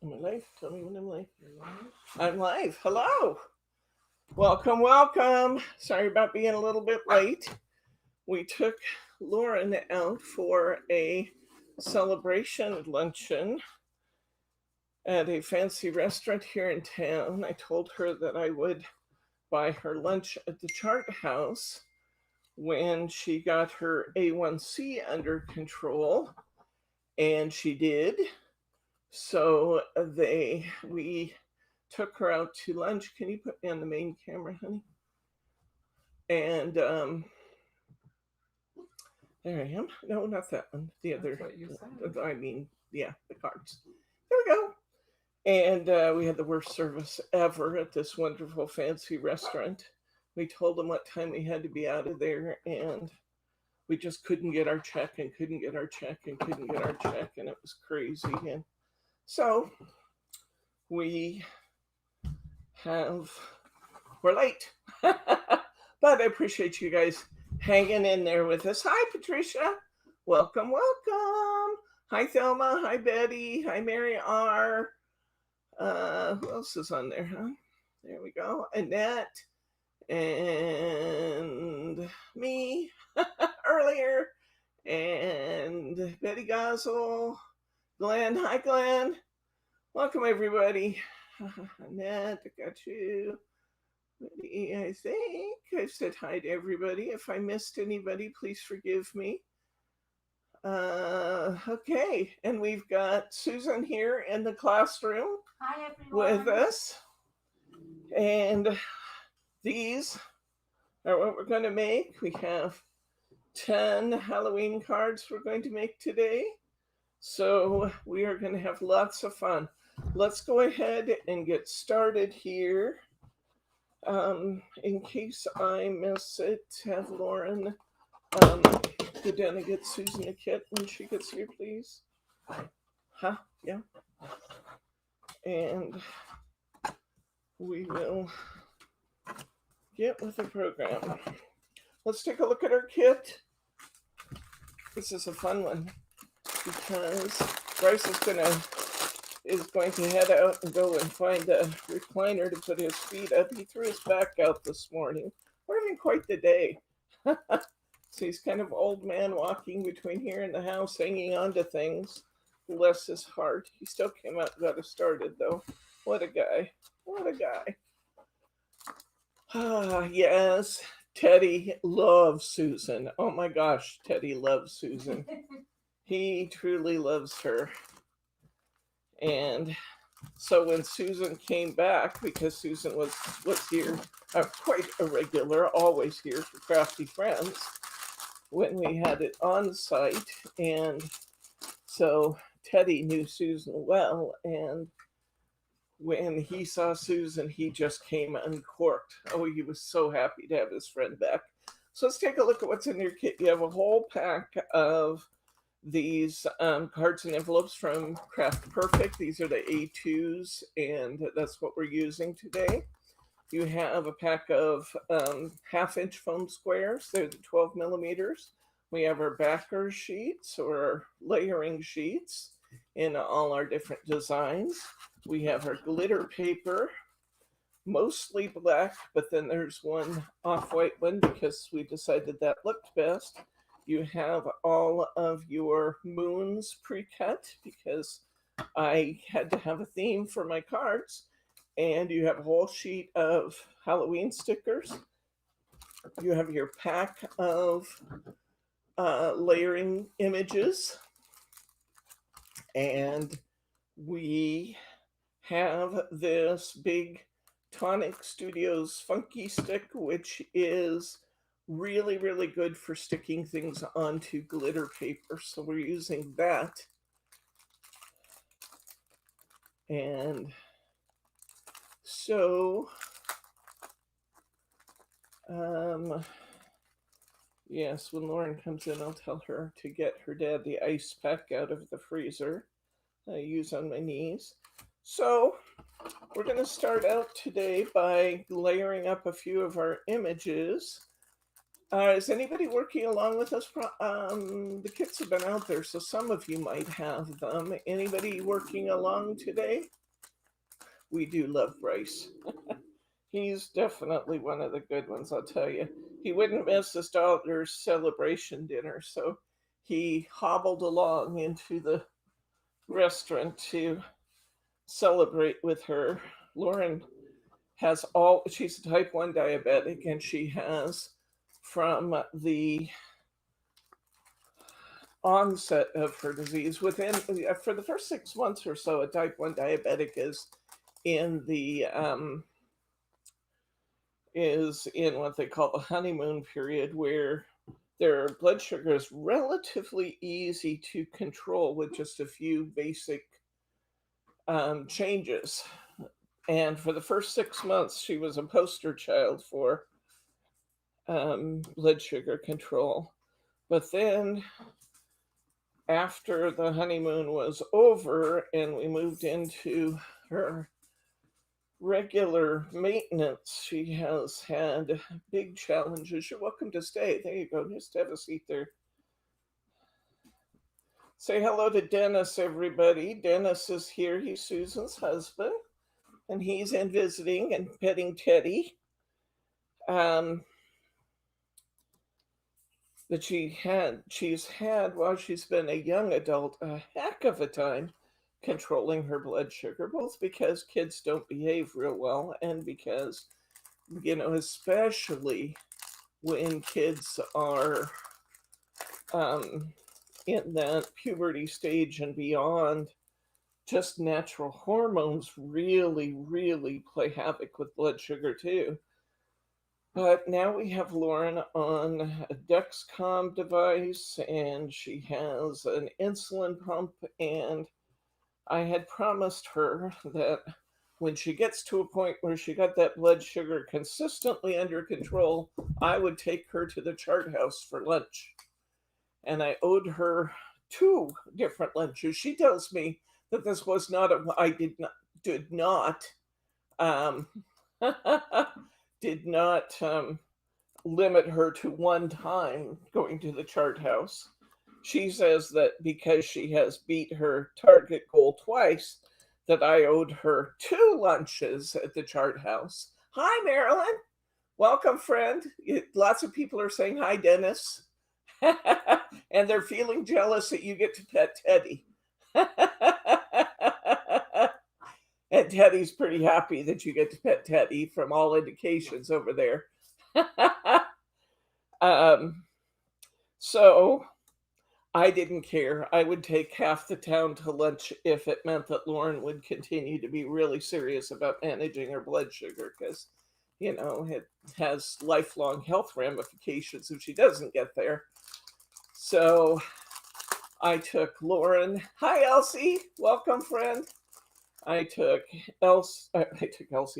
Am I live? Tell me when I'm live. I'm live. Hello. Welcome, welcome. Sorry about being a little bit late. We took Lauren out for a celebration luncheon at a fancy restaurant here in town. I told her that I would buy her lunch at the Chart House when she got her A1C under control, and she did. So we took her out to lunch. Can you put me on the main camera, honey? And there I am. No, not that one. The other. I mean, yeah, the cards. There we go. And we had the worst service ever at this wonderful fancy restaurant. We told them what time we had to be out of there, and we just couldn't get our check and couldn't get our check and couldn't get our check, and it was crazy. And so we we're late. But I appreciate you guys hanging in there with us. Hi, Patricia. Welcome, welcome. Hi, Thelma. Hi, Betty. Hi, Mary R. Who else is on there, huh? There we go. Annette and me earlier. And Betty Gozzle. Glenn. Hi, Glenn. Welcome, everybody. Annette, I got you. I think I said hi to everybody. If I missed anybody, please forgive me. Okay, and we've got Susan here in the classroom. Hi, everyone. With us. And these are what we're going to make. We have 10 Halloween cards we're going to make today. So we are going to have lots of fun. Let's go ahead and get started here. In case I miss it, have Lauren go down and get Susan a kit when she gets here, please. Huh? Yeah. And we will get with the program. Let's take a look at our kit. This is a fun one because Bryce is going to head out and go and find a recliner to put his feet up. He threw his back out this morning. We're having quite the day. So he's kind of old man walking between here and the house, hanging on to things. Bless his heart. He still came out and got us started, though. What a guy. What a guy. Ah, yes. Teddy loves Susan. Oh my gosh, Teddy loves Susan. He truly loves her. And so when Susan came back, because Susan was here, quite a regular, always here for Crafty Friends, when we had it on site. And so Teddy knew Susan well. And when he saw Susan, he just came uncorked. Oh, he was so happy to have his friend back. So let's take a look at what's in your kit. You have a whole pack of these cards and envelopes from Craft Perfect. These are the A2s, and that's what we're using today. You have a pack of half-inch foam squares. They're the 12 millimeters. We have our backer sheets or layering sheets in all our different designs. We have our glitter paper, mostly black, but then there's one off-white one because we decided that looked best. You have all of your moons pre-cut because I had to have a theme for my cards. And you have a whole sheet of Halloween stickers. You have your pack of layering images. And we have this big Tonic Studios funky stick, which is really, really good for sticking things onto glitter paper. So we're using that. And so, yes, when Lauren comes in, I'll tell her to get her dad the ice pack out of the freezer I use on my knees. So we're going to start out today by layering up a few of our images. Is anybody working along with us? The kids have been out there, so some of you might have them. Anybody working along today? We do love Bryce. He's definitely one of the good ones, I'll tell you. He wouldn't miss his daughter's celebration dinner, so he hobbled along into the restaurant to celebrate with her. Lauren she's a type 1 diabetic, and she has, from the onset of her disease, for the first 6 months or so, a type 1 diabetic in the is in what they call the honeymoon period, where their blood sugar is relatively easy to control with just a few basic changes. And for the first 6 months, she was a poster child for blood sugar control. But then, after the honeymoon was over and we moved into her regular maintenance, she has had big challenges. You're welcome to stay. There you go. Just have a seat there. Say hello to Dennis, everybody. Dennis is here. He's Susan's husband, and he's in visiting and petting Teddy. That she's had, while she's been a young adult, a heck of a time controlling her blood sugar, both because kids don't behave real well and because, especially when kids are in that puberty stage and beyond, just natural hormones really, really play havoc with blood sugar too. But now we have Lauren on a Dexcom device, and she has an insulin pump, and I had promised her that when she gets to a point where she got that blood sugar consistently under control, I would take her to the chart house for lunch. And I owed her 2 different lunches. She tells me that this was not I did not did not limit her to one time going to the chart house. She says that because she has beat her target goal twice, that I owed her 2 lunches at the chart house. Hi, Marilyn. Welcome, friend. Lots of people are saying hi, Dennis. And they're feeling jealous that you get to pet Teddy. And Teddy's pretty happy that you get to pet Teddy from all indications over there. So I didn't care. I would take half the town to lunch if it meant that Lauren would continue to be really serious about managing her blood sugar, because, it has lifelong health ramifications if she doesn't get there. So I took Lauren. Hi, Elsie. Welcome, friend. I took Elsie.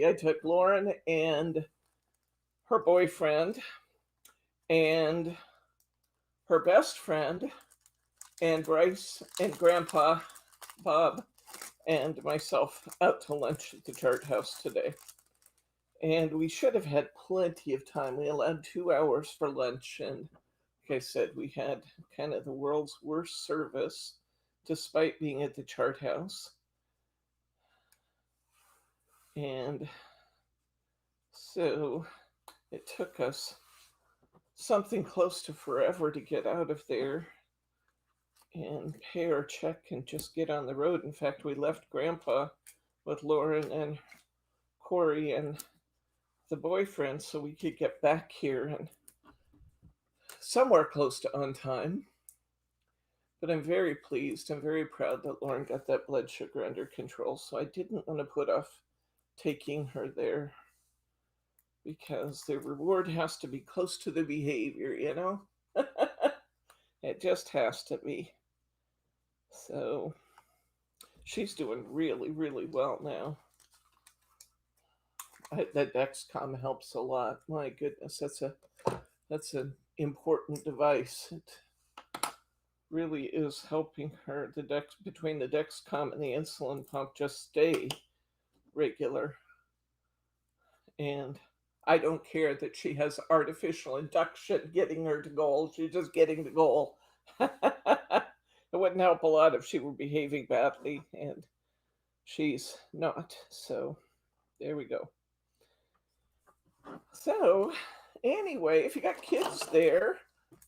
I took Lauren and her boyfriend and her best friend and Bryce and Grandpa Bob and myself out to lunch at the chart house today. And we should have had plenty of time. We allowed 2 hours for lunch, and like I said, we had kind of the world's worst service despite being at the chart house. And so it took us something close to forever to get out of there and pay our check and just get on the road. In fact, we left Grandpa with Lauren and Corey and the boyfriend so we could get back here and somewhere close to on time. But I'm very pleased. I'm very proud that Lauren got that blood sugar under control. So I didn't want to put off taking her there, because the reward has to be close to the behavior, It just has to be. So she's doing really, really well now. That Dexcom helps a lot. My goodness, that's an important device. It really is helping her. Between the Dexcom and the insulin pump just stay regular. And I don't care that she has artificial induction getting her to goal. She's just getting the goal. It wouldn't help a lot if she were behaving badly, and she's not. So there we go. So anyway, if you got kids there,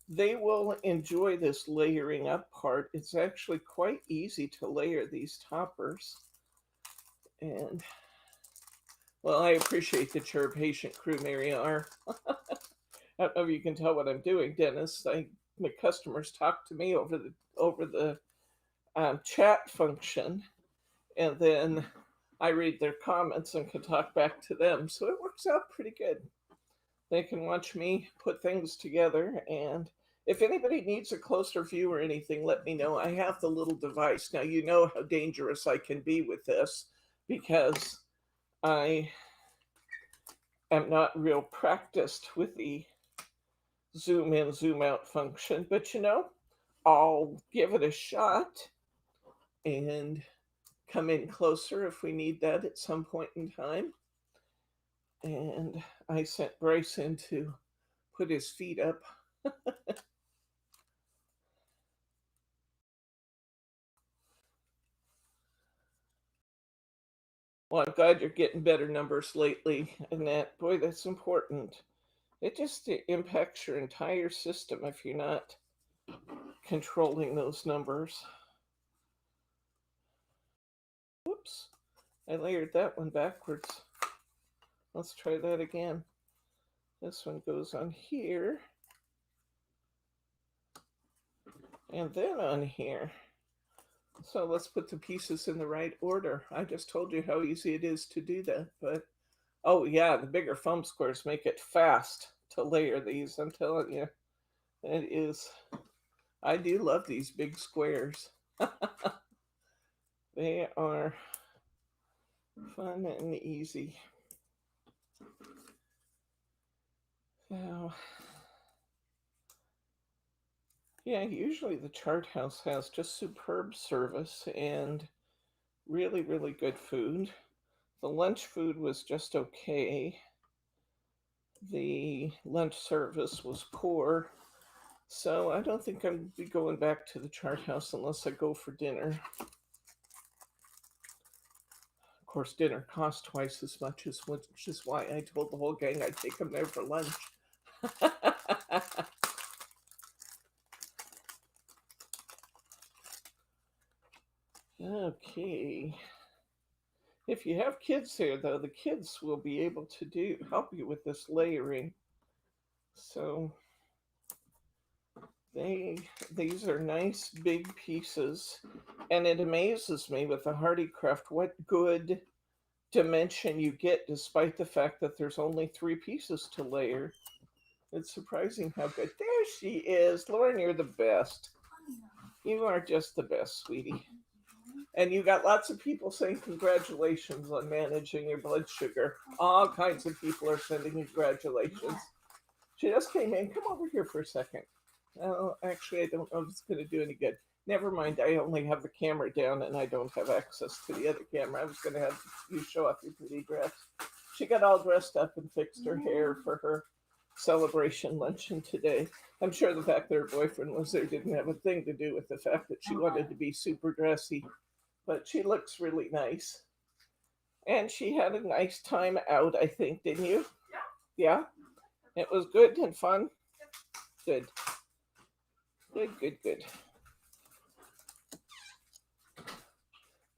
they will enjoy this layering up part. It's actually quite easy to layer these toppers. And well, I appreciate that you're a patient crew, Mary R. I don't know if you can tell what I'm doing, Dennis. My customers talk to me over the chat function, and then I read their comments and can talk back to them. So it works out pretty good. They can watch me put things together, and if anybody needs a closer view or anything, let me know. I have the little device. Now you know how dangerous I can be with this because I am not real practiced with the zoom in, zoom out function, but I'll give it a shot and come in closer if we need that at some point in time. And I sent Bryce in to put his feet up. Well, I'm glad you're getting better numbers lately, and boy, that's important. It just impacts your entire system if you're not controlling those numbers. Whoops, I layered that one backwards. Let's try that again. This one goes on here, and then on here. So let's put the pieces in the right order. I just told you how easy it is to do that, but oh yeah, the bigger foam squares make it fast to layer these. I'm telling you, it is. I do love these big squares. They are fun and easy. So, yeah, usually the chart house has just superb service and really, really good food. The lunch food was just okay. The lunch service was poor. So I don't think I'm be going back to the chart house unless I go for dinner. Of course, dinner costs twice as much, which is why I told the whole gang I'd take them there for lunch. Okay. If you have kids here, though, the kids will be able to help you with this layering. So these are nice big pieces, and it amazes me with the Hardycraft what good dimension you get despite the fact that there's only 3 pieces to layer. It's surprising how good. There she is. Lauren, you're the best. You are just the best, sweetie. And you got lots of people saying congratulations on managing your blood sugar. All kinds of people are sending congratulations. She just came in. Come over here for a second. Oh, actually, I don't know if it's going to do any good. Never mind. I only have the camera down and I don't have access to the other camera. I was going to have you show off your pretty dress. She got all dressed up and fixed her hair for her celebration luncheon today. I'm sure the fact that her boyfriend was there didn't have a thing to do with the fact that she wanted to be super dressy. But she looks really nice. And she had a nice time out, I think, didn't you? Yeah? It was good and fun? Good. Good.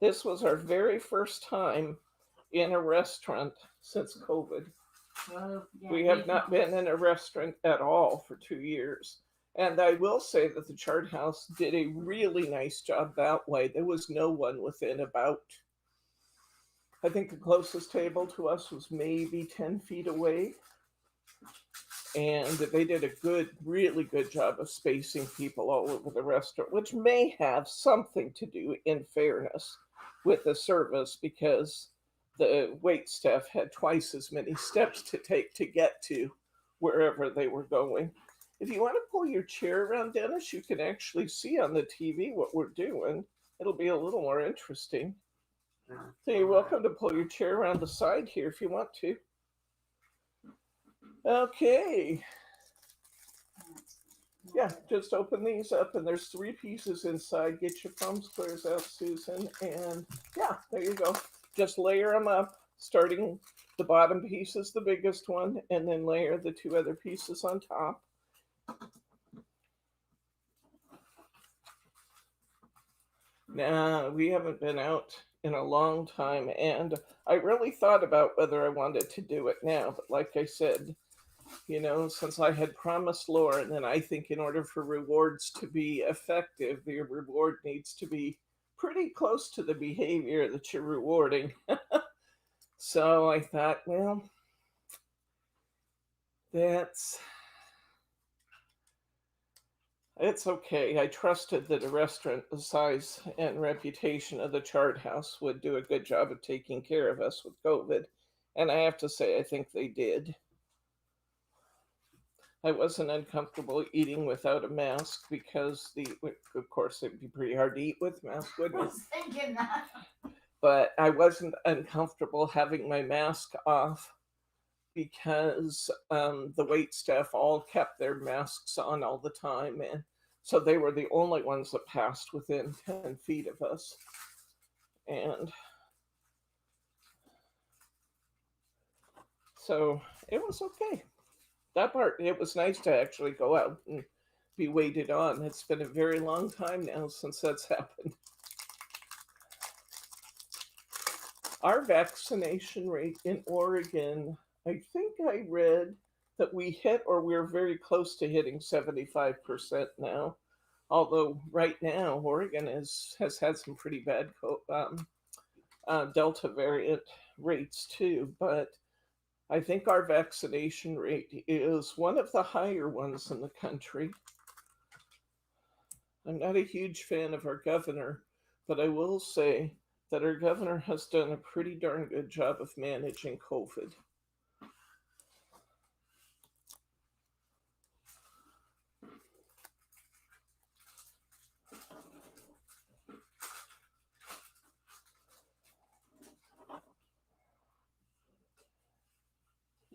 This was our very first time in a restaurant since COVID. We have not been in a restaurant at all for 2 years. And I will say that the chart house did a really nice job that way. There was no one within about, I think the closest table to us was maybe 10 feet away. And they did a really good job of spacing people all over the restaurant, which may have something to do, in fairness, with the service because the wait staff had twice as many steps to take to get to wherever they were going. If you want to pull your chair around, Dennis, you can actually see on the TV what we're doing. It'll be a little more interesting. So you're welcome to pull your chair around the side here if you want to. Okay. Yeah, just open these up, and there's 3 pieces inside. Get your foam squares out, Susan, and yeah, there you go. Just layer them up, starting the bottom piece is the biggest one, and then layer the 2 other pieces on top. Now, we haven't been out in a long time, and I really thought about whether I wanted to do it now, but like I said, since I had promised Lauren, and I think in order for rewards to be effective, the reward needs to be pretty close to the behavior that you're rewarding. So I thought, well, that's it's okay. I trusted that a restaurant the size and reputation of the Chart House would do a good job of taking care of us with COVID. And I have to say, I think they did. I wasn't uncomfortable eating without a mask because of course, it'd be pretty hard to eat with a mask, I wouldn't it? was thinking that. But I wasn't uncomfortable having my mask off because the wait staff all kept their masks on all the time, and so they were the only ones that passed within 10 feet of us. And so it was okay. That part, it was nice to actually go out and be waited on. It's been a very long time now since that's happened. Our vaccination rate in Oregon, I think I read that we hit or we're very close to hitting 75% now. Although right now Oregon has had some pretty bad Delta variant rates too, but I think our vaccination rate is one of the higher ones in the country. I'm not a huge fan of our governor, but I will say that our governor has done a pretty darn good job of managing COVID.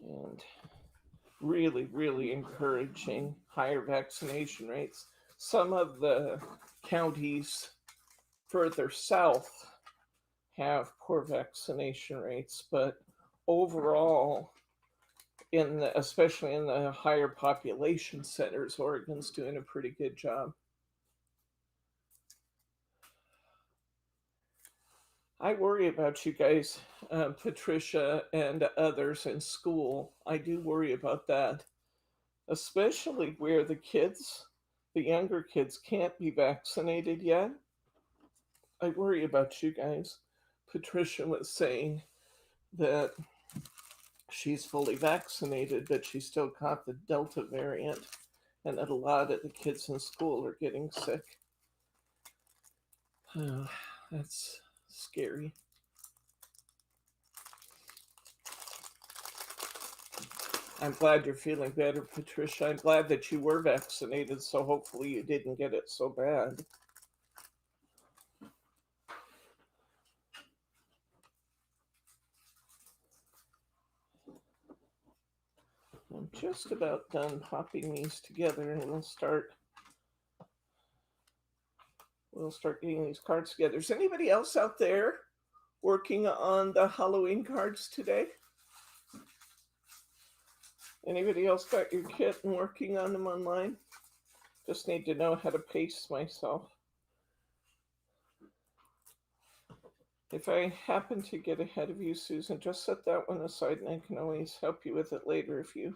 And really, really encouraging higher vaccination rates. Some of the counties further south have poor vaccination rates, but overall, especially in the higher population centers, Oregon's doing a pretty good job. I worry about you guys, Patricia and others in school. I do worry about that, especially where the younger kids, can't be vaccinated yet. I worry about you guys. Patricia was saying that she's fully vaccinated, but she still caught the Delta variant, and that a lot of the kids in school are getting sick. That's scary. I'm glad you're feeling better, Patricia. I'm glad that you were vaccinated, so hopefully you didn't get it so bad. I'm just about done popping these together, and we'll start getting these cards together. Is anybody else out there working on the Halloween cards today? Anybody else got your kit and working on them online? Just need to know how to pace myself. If I happen to get ahead of you, Susan, just set that one aside and I can always help you with it later if you.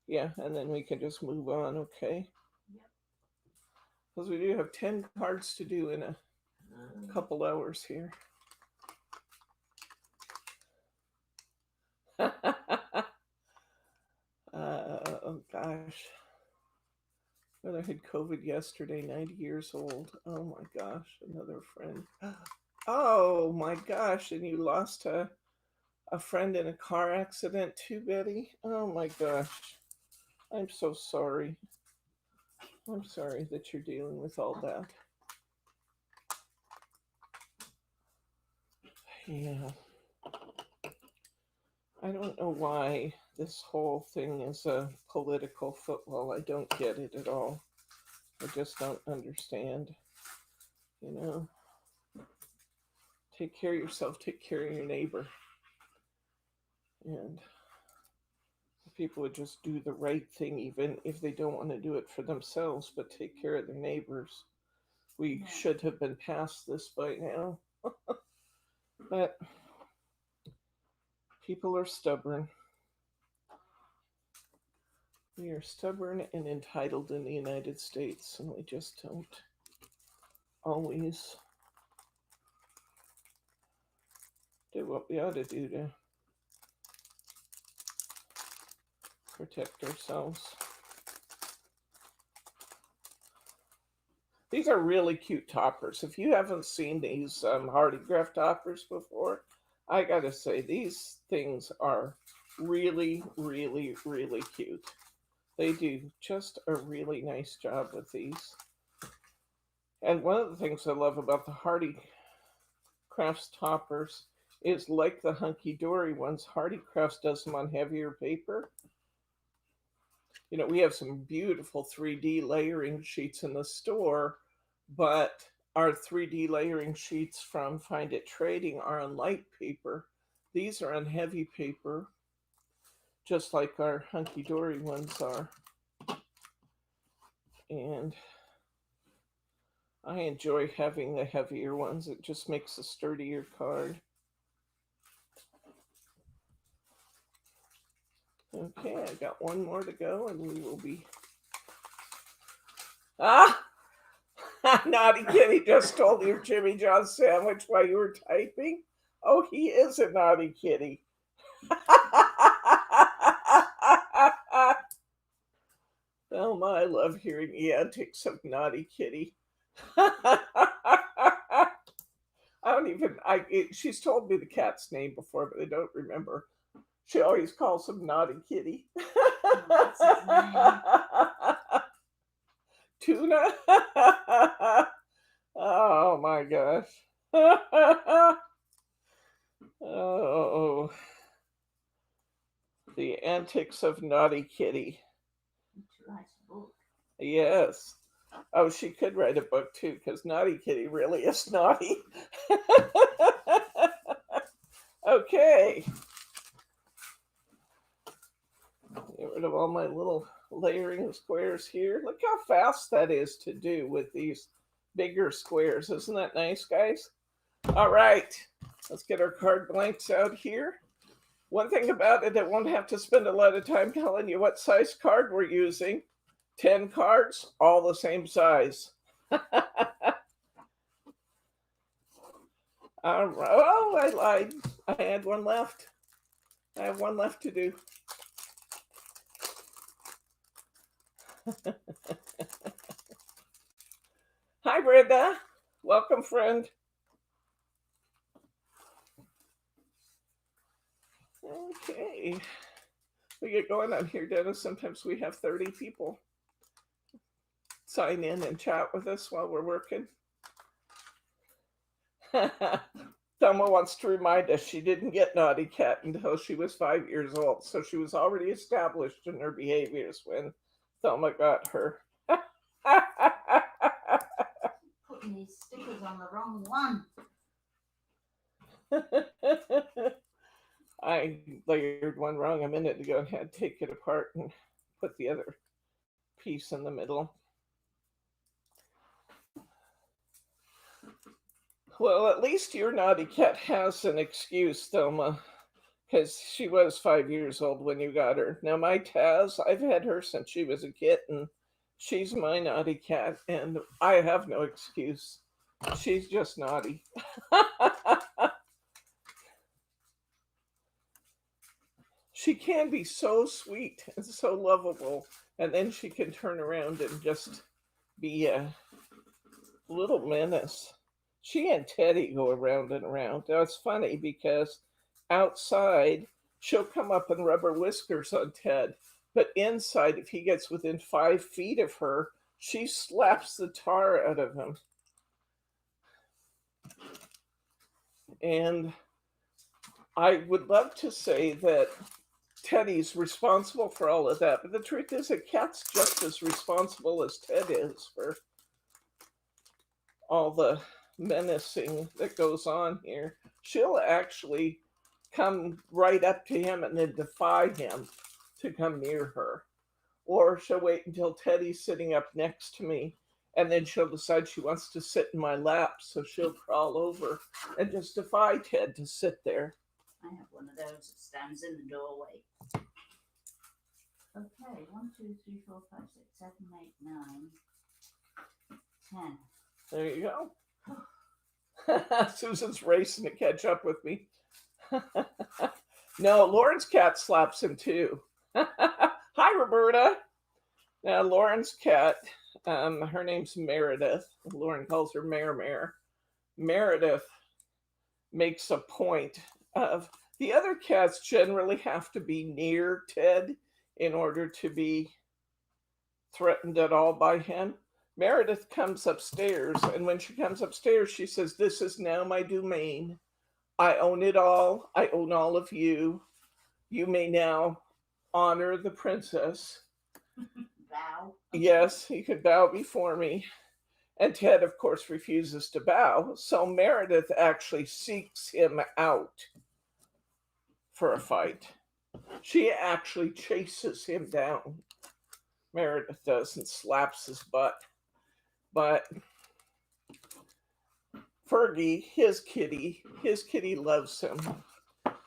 Yeah, and then we can just move on, okay? Yep. Because we do have 10 cards to do in a couple hours here. Oh gosh. Well, I had COVID yesterday, 90 years old. Oh my gosh, another friend. Oh my gosh, and you lost a friend in a car accident too, Betty? Oh my gosh. I'm so sorry. I'm sorry that you're dealing with all that. Yeah. I don't know why this whole thing is a political football. I don't get it at all. I just don't understand. You know, take care of yourself, take care of your neighbor. And if people would just do the right thing, even if they don't want to do it for themselves, but take care of their neighbors. We should have been past this by now. But people are stubborn. We are stubborn and entitled in the United States, and we just don't always do what we ought to do to protect ourselves. These are really cute toppers. If you haven't seen these Hardycraft toppers before, I gotta say, these things are really, really, really cute. They do just a really nice job with these. And one of the things I love about the Hardycrafts toppers is, like the Hunky Dory ones, Hardycrafts does them on heavier paper. You know, we have some beautiful 3D layering sheets in the store, but our 3D layering sheets from Find It Trading are on light paper. These are on heavy paper, just like our Hunky Dory ones are. And I enjoy having the heavier ones. It just makes a sturdier card. Okay, I got one more to go and we will be... Ah! Naughty Kitty just stole your Jimmy John sandwich while you were typing. Oh, he is a naughty kitty. Thelma, I love hearing the antics of Naughty Kitty. She's told me the cat's name before, but I don't remember. She always calls him Naughty Kitty. Tuna? Oh my gosh. Oh, the antics of Naughty Kitty. Yes. Oh, she could write a book too, because Naughty Kitty really is naughty. Okay. Get rid of all my little layering squares here. Look how fast that is to do with these bigger squares. Isn't that nice, guys? All right. Let's get our card blanks out here. One thing about it, I won't have to spend a lot of time telling you what size card we're using. 10 cards, all the same size. Oh, I lied. I had one left. I have one left to do. Hi, Brenda. Welcome, friend. Okay. We get going on here, Dennis. Sometimes we have 30 people sign in and chat with us while we're working. Thelma wants to remind us she didn't get Naughty Cat until she was 5 years old. So she was already established in her behaviors when Thelma got her. Putting these stickers on the wrong one. I layered one wrong a minute ago and had to take it apart and put the other piece in the middle. Well, at least your Naughty Cat has an excuse, Thelma, because she was 5 years old when you got her. Now, my Taz, I've had her since she was a kitten. She's my Naughty Cat, and I have no excuse. She's just naughty. She can be so sweet and so lovable, and then she can turn around and just be a little menace. She and Teddy go around and around. Now, it's funny because outside, she'll come up and rub her whiskers on Ted, but inside, if he gets within 5 feet of her, she slaps the tar out of him. And I would love to say that Teddy's responsible for all of that, but the truth is, a cat's just as responsible as Ted is for all the menacing that goes on here. She'll actually come right up to him and then defy him to come near her. Or she'll wait until Teddy's sitting up next to me, and then she'll decide she wants to sit in my lap, so she'll crawl over and just defy Ted to sit there. I have one of those that stands in the doorway. Okay, 1, 2, 3, 4, 5, 6, 7, 8, 9, 10. There you go. Susan's racing to catch up with me. No, Lauren's cat slaps him too. Hi, Roberta. Now, Lauren's cat, her name's Meredith. Lauren calls her Mare. Meredith makes a point of the other cats generally have to be near Ted in order to be threatened at all by him. Meredith comes upstairs, and when she comes upstairs, she says, "This is now my domain. I own it all. I own all of you. You may now honor the princess." Bow. Yes, he could bow before me. And Ted, of course, refuses to bow. So Meredith actually seeks him out for a fight. She actually chases him down. Meredith does, and slaps his butt. But Fergie, his kitty loves him.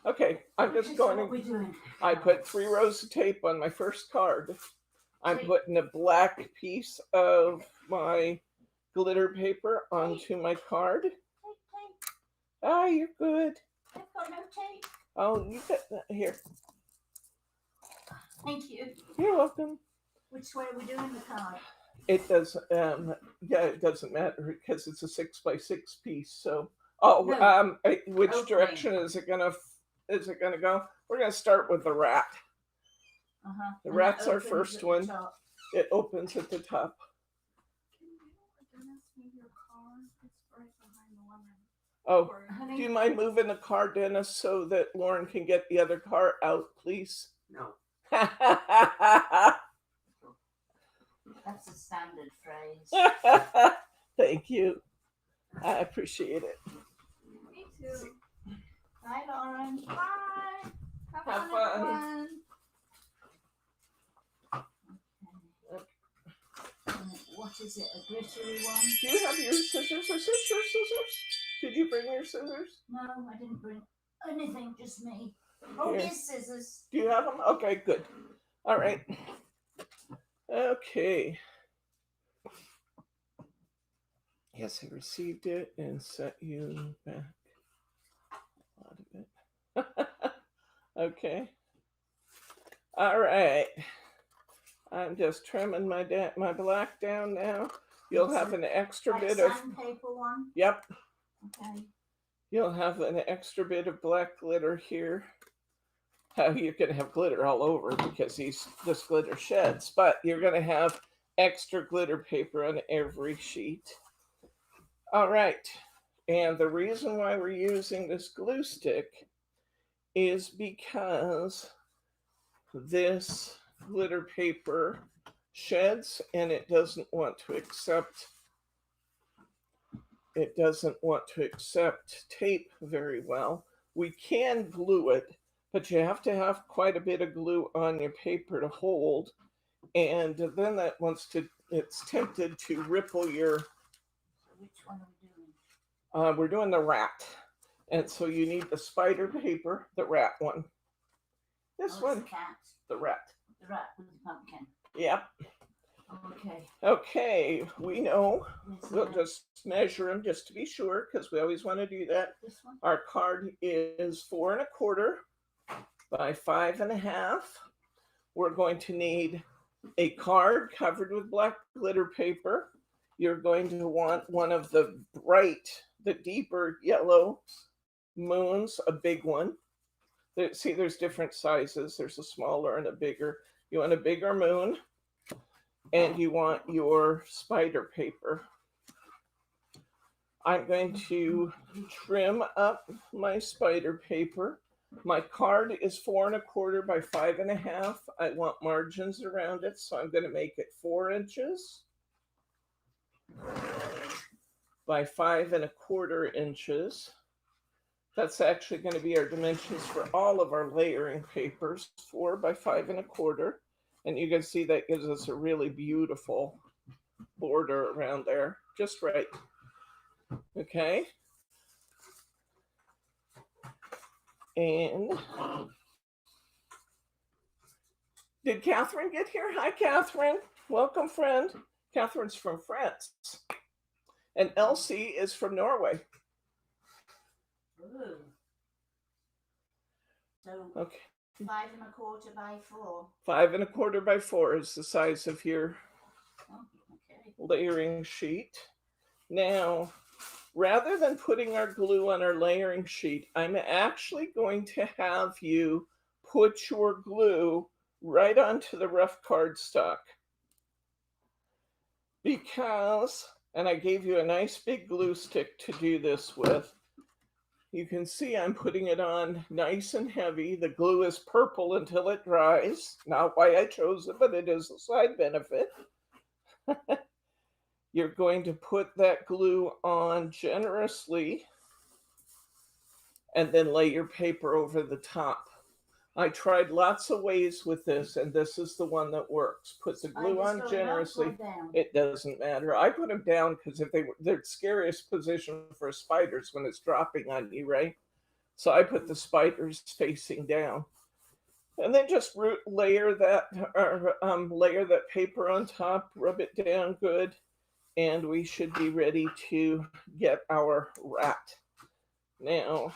Okay, I'm just going to. I put 3 rows of tape on my first card. I'm putting a black piece of my glitter paper onto my card. Tape. Ah, you're good. I've got no tape. Oh, you got that here. Thank you. You're welcome. Which way are we doing the card? It does. It doesn't matter because it's a 6x6 piece. So, which Okay. direction is it gonna go? We're gonna start with the rat. The And rat's that our opens first at the one. top. It opens at the top. Oh, Honey, do you mind moving the car, Dennis, so that Lauren can get the other car out, please? No. that's a standard phrase. Thank you. I appreciate it. Me too. Bye, Lauren. Bye. Have Have fun, fun. everyone. What is it? A glittery one? Do you have your scissors? Is this your scissors? Did you bring your scissors? No, I didn't bring anything. Just me. Oh, Here. yes, scissors. Do you have them? Okay, good. All right. Okay. Yes, I received it and sent you back a lot of it. Okay. All right. I'm just trimming my black down now. You'll have an extra Like bit of. sandpaper one. Yep. Okay. You'll have an extra bit of black glitter here. You're going to have glitter all over because this glitter sheds, but you're going to have extra glitter paper on every sheet. All right. And the reason why we're using this glue stick is because this glitter paper sheds and it doesn't want to accept tape very well. We can glue it, but you have to have quite a bit of glue on your paper to hold, and then it's tempted to ripple your. So which one are we doing? We're doing the rat, and so you need the spider paper, the rat one. This It's one, the cat. the rat. The rat with the pumpkin. Yep. Okay. Okay, we know. This We'll one. just measure them just to be sure because we always want to do that. This one. Our card is 4 1/4 by 5 1/2. We're going to need a card covered with black glitter paper. You're going to want one of the deeper yellow moons, a big one. See, there's different sizes. There's a smaller and a bigger. You want a bigger moon, and you want your spider paper. I'm going to trim up my spider paper My card is 4¼ by 5½. I want margins around it, so I'm going to make it 4 inches by 5¼ inches. That's actually going to be our dimensions for all of our layering papers, 4 by 5¼ and you can see that gives us a really beautiful border around there, just right. Okay. And did Catherine get here? Hi, Catherine. Welcome, friend. Catherine's from France. And Elsie is from Norway. Ooh. So okay. 5¼ by 4. 5¼ by 4 is the size of your layering sheet. Now, rather than putting our glue on our layering sheet, I'm actually going to have you put your glue right onto the rough cardstock. Because, and I gave you a nice big glue stick to do this with, you can see I'm putting it on nice and heavy. The glue is purple until it dries. Not why I chose it, but it is a side benefit. You're going to put that glue on generously and then lay your paper over the top. I tried lots of ways with this, and this is the one that works. Put the glue on generously. It doesn't matter. I put them down because if they're the scariest position for spiders when it's dropping on you, right? So I put the spiders facing down, and then just layer that paper on top. Rub it down good, and we should be ready to get our rat. Now,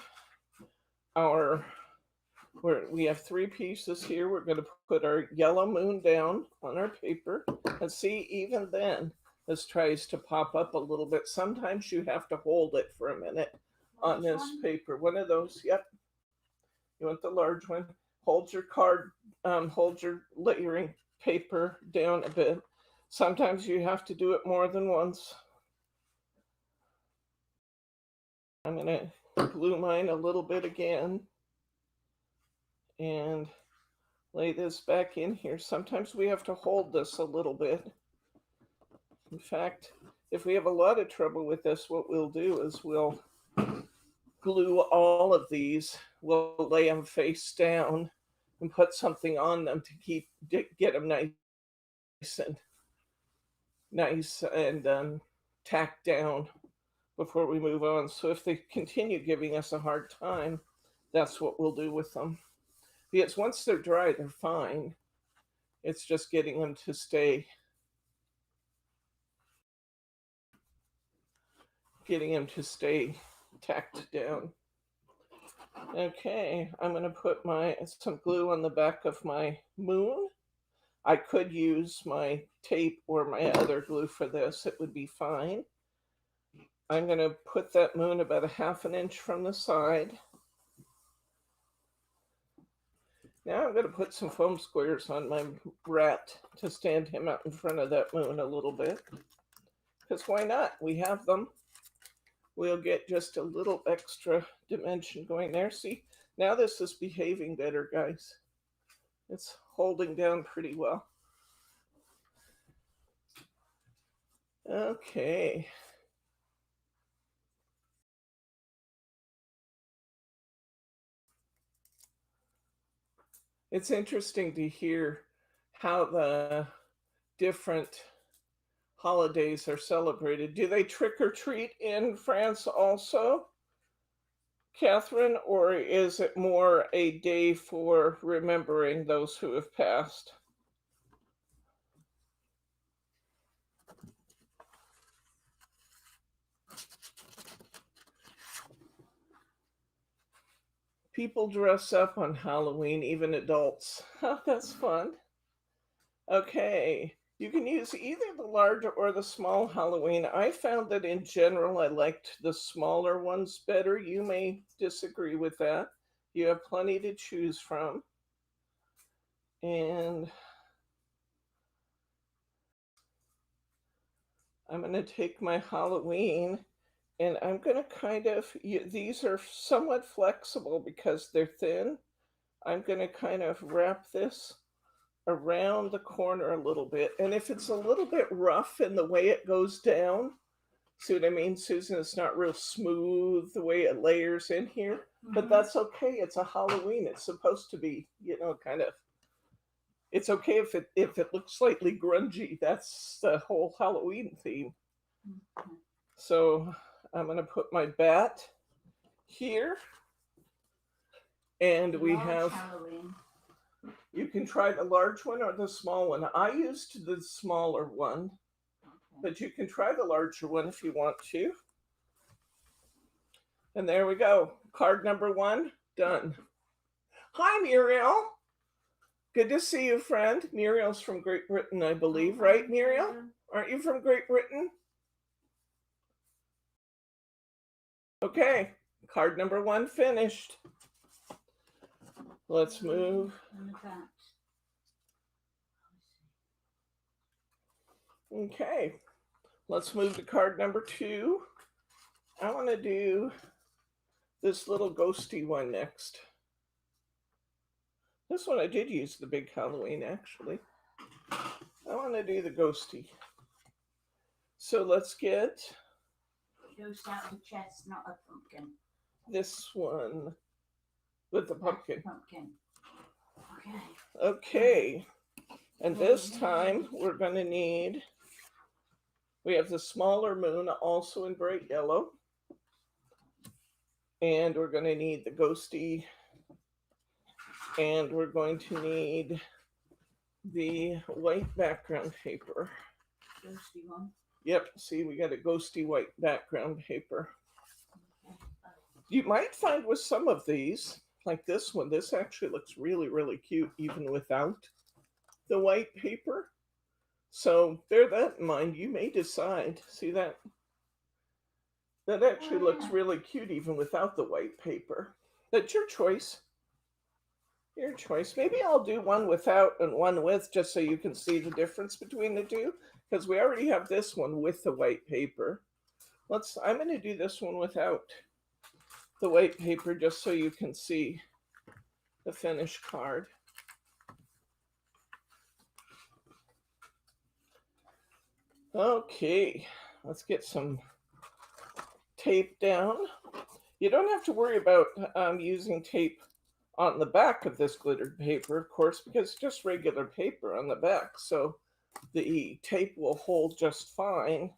we have 3 pieces here. We're going to put our yellow moon down on our paper. And see, even then, this tries to pop up a little bit. Sometimes you have to hold it for a minute on this paper. One of those, yep. You want the large one. Hold your card, hold your layering paper down a bit. Sometimes you have to do it more than once. I'm going to glue mine a little bit again. And lay this back in here. Sometimes we have to hold this a little bit. In fact, if we have a lot of trouble with this, what we'll do is we'll glue all of these. We'll lay them face down and put something on them to get them nice and tacked down before we move on. So if they continue giving us a hard time, that's what we'll do with them. Because once they're dry, they're fine. It's just getting them to stay tacked down. Okay, I'm going to put some glue on the back of my moon. I could use my tape or my other glue for this. It would be fine. I'm going to put that moon about 1/2 inch from the side. Now I'm going to put some foam squares on my rat to stand him out in front of that moon a little bit. Because why not? We have them. We'll get just a little extra dimension going there. See, now this is behaving better, guys. It's holding down pretty well. Okay. It's interesting to hear how the different holidays are celebrated. Do they trick or treat in France also, Catherine, or is it more a day for remembering those who have passed? People dress up on Halloween, even adults. Oh, that's fun. Okay, you can use either the large or the small Halloween. I found that in general, I liked the smaller ones better. You may disagree with that. You have plenty to choose from. And I'm going to take my Halloween And I'm going to kind of, these are somewhat flexible because they're thin. I'm going to kind of wrap this around the corner a little bit. And if it's a little bit rough in the way it goes down, see what I mean, Susan? It's not real smooth the way it layers in here, but that's okay. It's a Halloween. It's supposed to be, kind of. It's okay if it looks slightly grungy. That's the whole Halloween theme. So I'm gonna put my bat here, and we have. Halloween. You can try the large one or the small one. I used the smaller one, but you can try the larger one if you want to. And there we go. Card number 1 done. Hi, Muriel. Good to see you, friend. Muriel's from Great Britain, I believe, right, Muriel? Aren't you from Great Britain? Okay, card number 1 finished. Let's move. Okay, let's move to card number 2. I want to do this little ghosty one next. This one I did use the big Halloween, actually. I want to do the ghosty. So let's get... Ghost out of the chest, not a pumpkin. This one with the pumpkin. Pumpkin. Okay. Okay. And this time we're going to need... We have the smaller moon, also in bright yellow. And we're going to need the ghosty. And we're going to need the white background paper. Ghosty one. Yep, see, we got a ghosty white background paper. You might find with some of these, like this one, this actually looks really, really cute even without the white paper. So bear that in mind. You may decide. See that? That actually looks really cute even without the white paper. That's your choice. Your choice. Maybe I'll do one without and one with, just so you can see the difference between the two. Because we already have this one with the white paper. I'm going to do this one without the white paper, just so you can see the finished card. Okay, let's get some tape down. You don't have to worry about using tape on the back of this glittered paper, of course, because it's just regular paper on the back. So the tape will hold just fine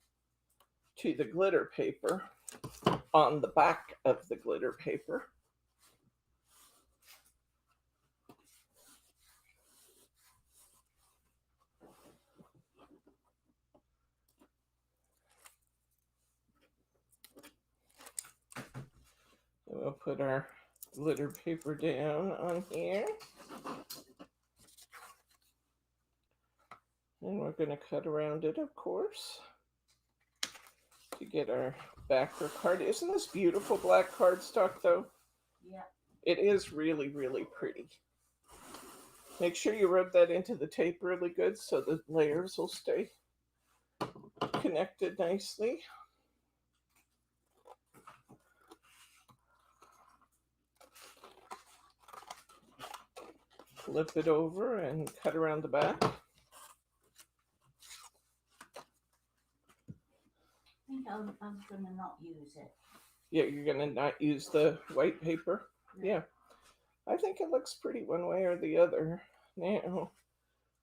to the glitter paper on the back of the glitter paper. We'll put our glitter paper down on here. And we're going to cut around it, of course, to get our backer card. Isn't this beautiful black cardstock, though? Yeah. It is really, really pretty. Make sure you rub that into the tape really good so the layers will stay connected nicely. Flip it over and cut around the back. I think I'm going to not use it. Yeah, you're going to not use the white paper? Yeah. I think it looks pretty one way or the other. Now,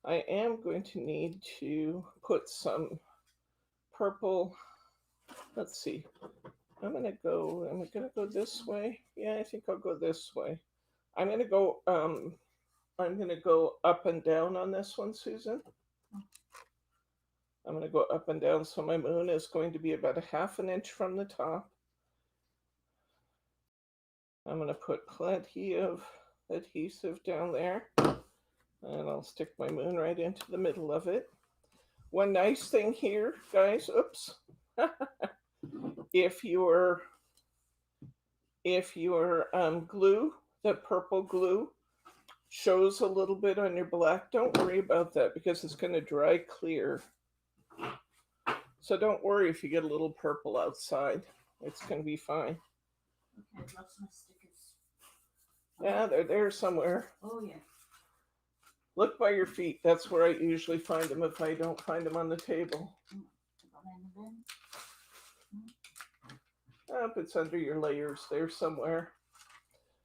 I am going to need to put some purple. Let's see. I'm going to go this way. Yeah, I think I'll go this way. I'm going to go up and down on this one, Susan. I'm going to go up and down, so my moon is going to be about 1/2 inch from the top. I'm going to put plenty of adhesive down there, and I'll stick my moon right into the middle of it. One nice thing here, guys, oops, if your glue, the purple glue, shows a little bit on your black, don't worry about that because it's going to dry clear. So don't worry if you get a little purple outside. It's going to be fine. Okay, I've lost my stickers. Yeah, they're there somewhere. Oh, yeah. Look by your feet. That's where I usually find them if I don't find them on the table. Oh, it's under your layers there somewhere.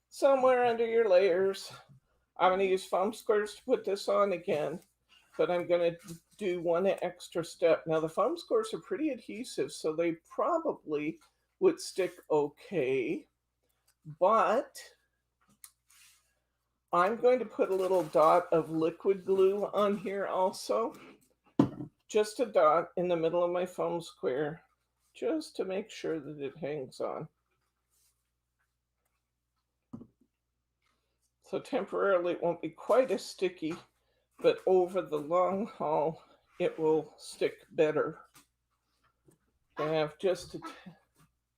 Somewhere under your layers. I'm going to use foam squares to put this on again, but I'm going to do one extra step. Now, the foam squares are pretty adhesive, so they probably would stick okay, but I'm going to put a little dot of liquid glue on here also. Just a dot in the middle of my foam square, just to make sure that it hangs on. So temporarily it won't be quite as sticky, but over the long haul, it will stick better. I have just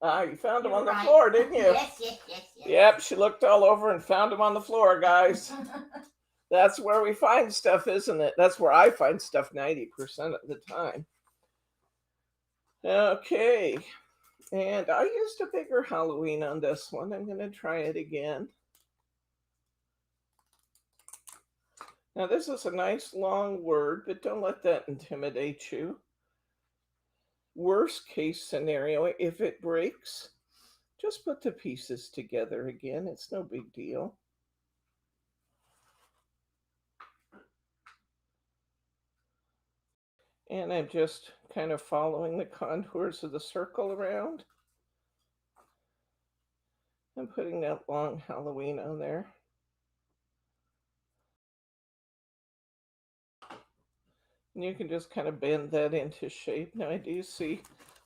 you found them on the floor, didn't you? Yes. Yep, she looked all over and found them on the floor, guys. That's where we find stuff, isn't it? That's where I find stuff 90% of the time. Okay, and I used a bigger Halloween on this one. I'm going to try it again. Now, this is a nice long word, but don't let that intimidate you. Worst case scenario, if it breaks, just put the pieces together again. It's no big deal. And I'm just kind of following the contours of the circle around. I'm putting that long Halloween on there. And you can just kind of bend that into shape. Now I do see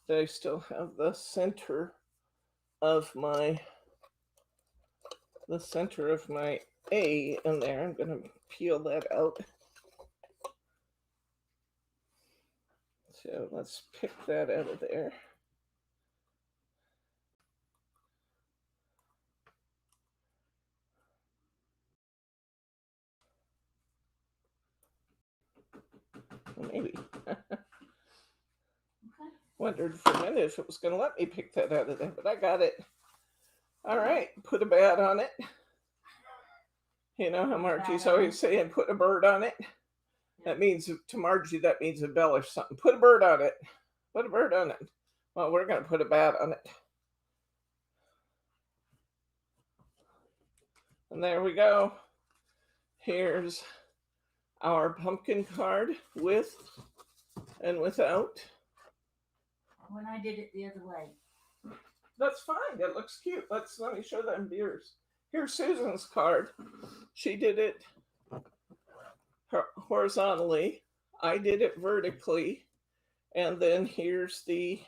that I still have the center of my A in there. I'm going to peel that out. So let's pick that out of there. Maybe. Wondered for a minute if it was going to let me pick that out of there, but I got it. All right, put a bat on it. You know how Margie's always saying, put a bird on it? That means, to Margie, that means embellish something. Put a bird on it. Put a bird on it. Well, we're going to put a bat on it. And there we go. Here's our pumpkin card with and without. When I did it the other way. That's fine. That looks cute. Let me show them viewers. Here's Susan's card. She did it horizontally. I did it vertically. And then here's the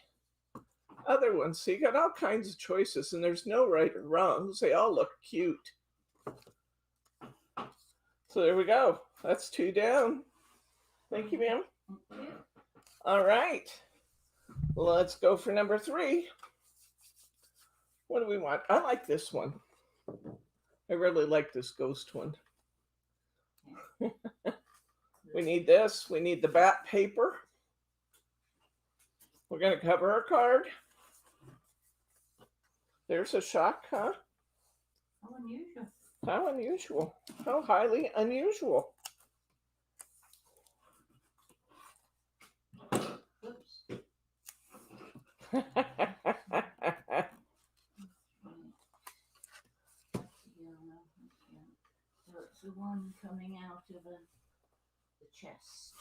other one. So you got all kinds of choices, and there's no right or wrong. They all look cute. So there we go. That's 2 down. Thank you, ma'am. All right. Let's go for number 3. What do we want? I like this one. I really like this ghost one. We need this. We need the bat paper. We're going to cover our card. There's a shock, huh? How unusual. How unusual. How highly unusual. Oops. So it's the one coming out of the chest.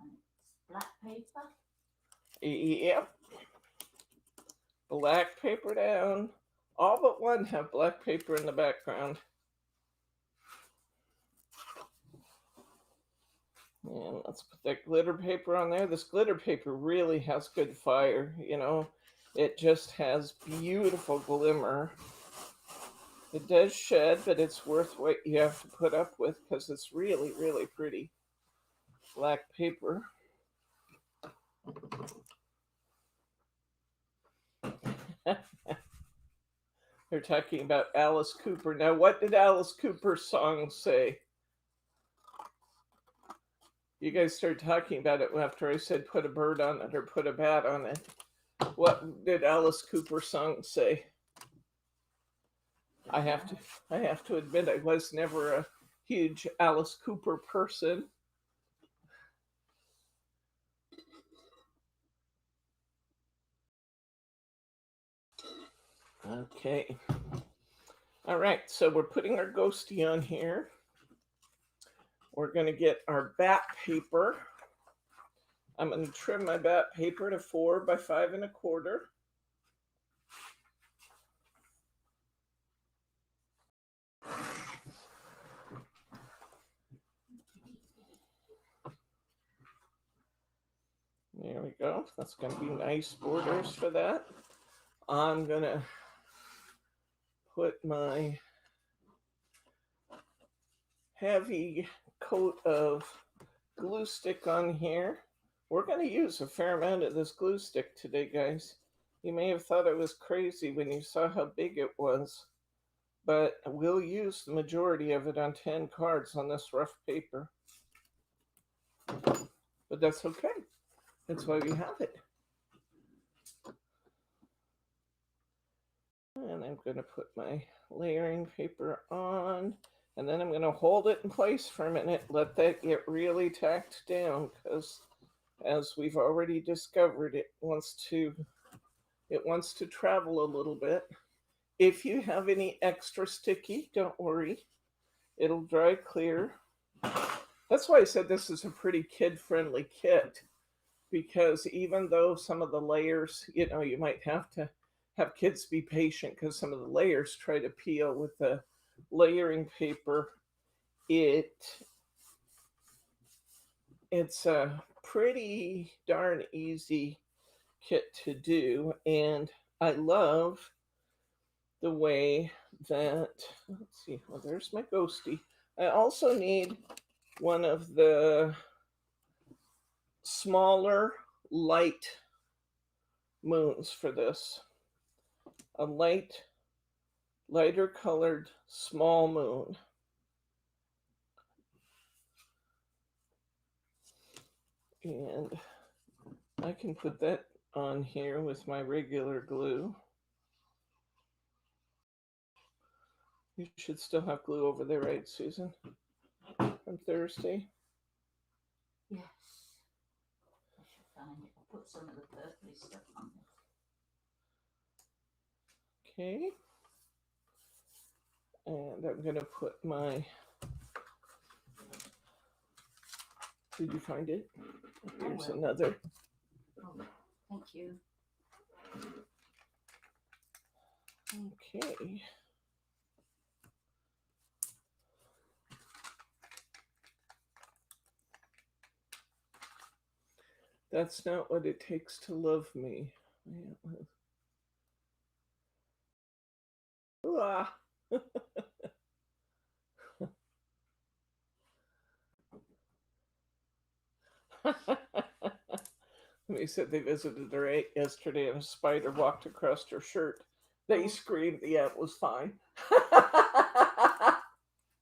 And it's black paper. Yep. Black paper down. All but one have black paper in the background. And let's put that glitter paper on there. This glitter paper really has good fire, you know. It just has beautiful glimmer. It does shed, but it's worth what you have to put up with because it's really, really pretty. Black paper. They're talking about Alice Cooper. Now, what did Alice Cooper's song say? You guys started talking about it after I said put a bird on it or put a bat on it. What did Alice Cooper's song say? I have to admit I was never a huge Alice Cooper person. Okay. All right, so we're putting our ghosty on here. We're going to get our bat paper. I'm going to trim my bat paper to 4 by 5 1/4. There we go. That's going to be nice borders for that. I'm going to put my heavy coat of glue stick on here. We're going to use a fair amount of this glue stick today, guys. You may have thought it was crazy when you saw how big it was, but we'll use the majority of it on 10 cards on this rough paper. But that's okay. That's why we have it. And I'm going to put my layering paper on, and then I'm going to hold it in place for a minute, let that get really tacked down, because as we've already discovered, it wants to travel a little bit. If you have any extra sticky, don't worry. It'll dry clear. That's why I said this is a pretty kid-friendly kit, because even though some of the layers, you might have to have kids be patient because some of the layers try to peel with the layering paper. It's a pretty darn easy kit to do, and I love the way that, let's see, well, there's my ghosty. I also need one of the smaller lighter moons for this. A lighter colored small moon. And I can put that on here with my regular glue. You should still have glue over there, right, Susan? From Thursday? Yes. I should find it. I'll put some of the purpley stuff on it. Okay. And I'm going to put my... Did you find it? Here's another. Oh, thank you. Okay. That's not what it takes to love me. Ah. They said they visited her yesterday and a spider walked across her shirt. They screamed, yeah, it was fine.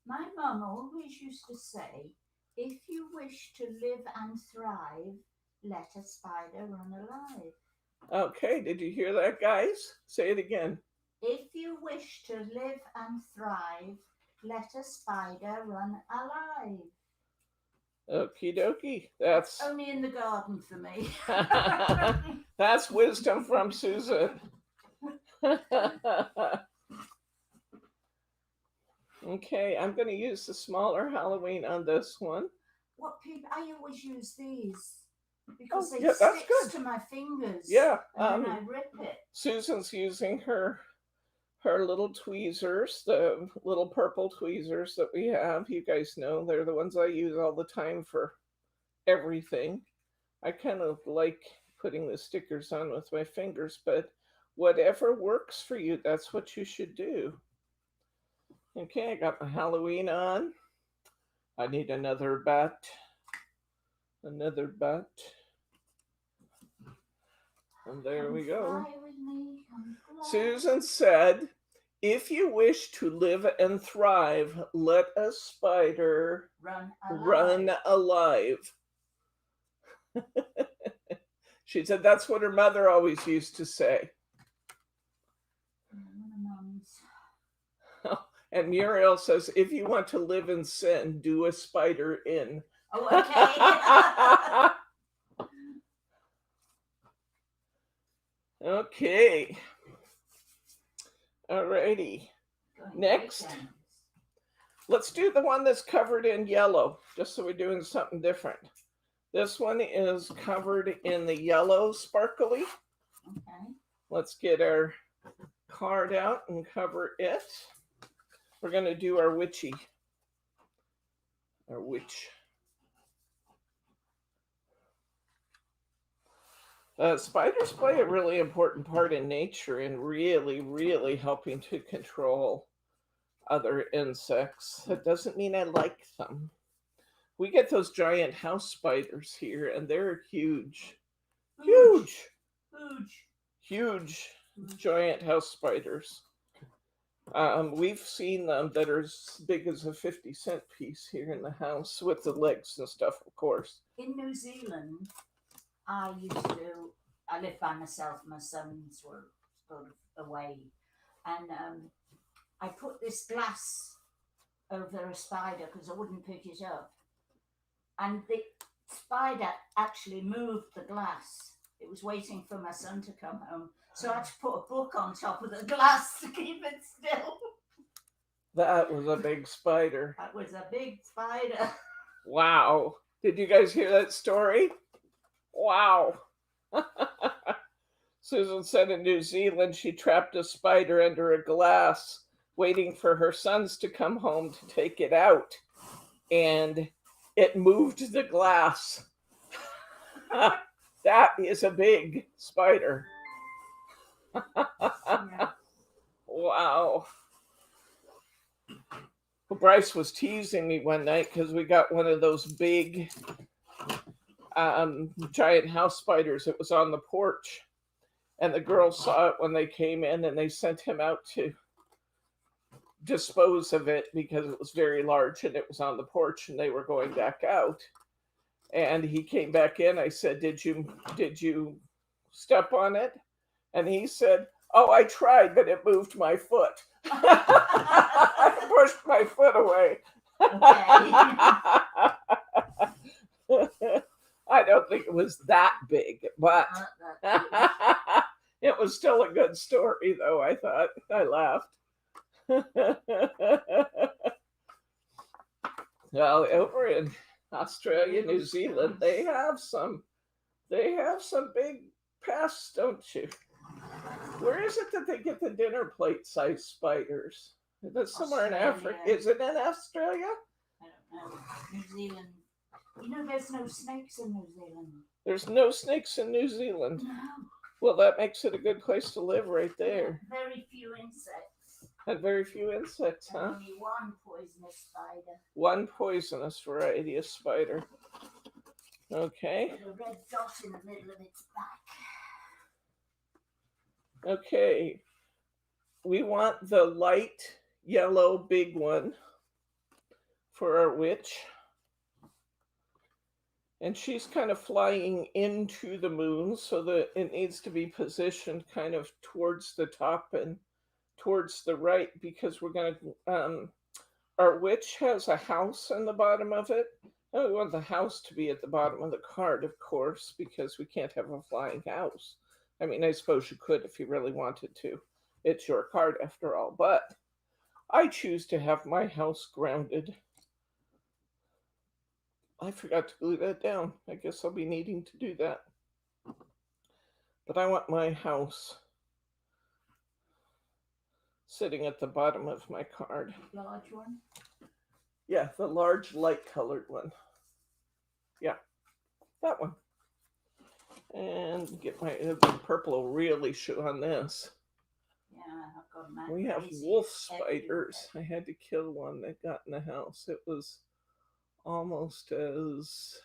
My mum always used to say, if you wish to live and thrive, let a spider run alive. Okay, did you hear that, guys? Say it again. If you wish to live and thrive, let a spider run alive. Okie dokie. That's only in the garden for me. That's wisdom from Susan. Okay, I'm going to use the smaller Halloween on this one. I always use these because they that's stick good. to my fingers. Yeah. And then I rip it. Susan's using her little tweezers, the little purple tweezers that we have. You guys know they're the ones I use all the time for everything. I kind of like putting the stickers on with my fingers, but whatever works for you, that's what you should do. Okay, I got my Halloween on. I need another bat. Another bat. And there we go. Susan said, if you wish to live and thrive, let a spider run alive. She said that's what her mother always used to say. And Muriel says, if you want to live in sin, do a spider in. Oh, okay. Okay. Alrighty. Next. Let's do the one that's covered in yellow, just so we're doing something different. This one is covered in the yellow sparkly. Okay. Let's get our card out and cover it. We're going to do our witchy. Our witch. Spiders play a really important part in nature in really, really helping to control other insects. That doesn't mean I like them. We get those giant house spiders here, and they're huge. Huge! Huge. Huge giant house spiders. We've seen them that are as big as a 50-cent piece here in the house with the legs and stuff, of course. In New Zealand, I lived by myself. My sons were sort of away. And I put this glass over a spider because I wouldn't pick it up. And the spider actually moved the glass. It was waiting for my son to come home. So I had to put a book on top of the glass to keep it still. That was a big spider. That was a big spider. Wow. Did you guys hear that story? Wow. Susan said in New Zealand she trapped a spider under a glass, waiting for her sons to come home to take it out. And it moved the glass. That is a big spider. Yeah. Wow. Well, Bryce was teasing me one night because we got one of those big giant house spiders. It was on the porch. And the girls saw it when they came in, and they sent him out to dispose of it because it was very large and it was on the porch and they were going back out. And he came back in. I said, did you step on it? And he said, oh, I tried, but it moved my foot. I pushed my foot away. I don't think it was that big, but it was still a good story, though, I thought. I laughed. Well, over in Australia, New Zealand, they have some big pests, don't you? Where is it that they get the dinner plate size spiders? That's somewhere in Africa. Is it in Australia? I don't know. New Zealand. You know, there's no snakes in New Zealand. There's no snakes in New Zealand. No. Well, that makes it a good place to live right there. Very few insects. And very few insects, huh? Only one poisonous spider. One poisonous variety of spider. Okay. With a red dot in the middle of its back. Okay. We want the light yellow big one for our witch. And she's kind of flying into the moon, so that it needs to be positioned kind of towards the top and towards the right, because we're going to, our witch has a house in the bottom of it. And we want the house to be at the bottom of the card, of course, because we can't have a flying house. I mean, I suppose you could if you really wanted to. It's your card after all, but I choose to have my house grounded. I forgot to glue that down. I guess I'll be needing to do that. But I want my house sitting at the bottom of my card. Large one? Yeah, the large light colored one. Yeah, that one. And get my the purple will really show on this. Yeah, I've got my We have wolf spiders. I had to kill one that got in the house. It was almost as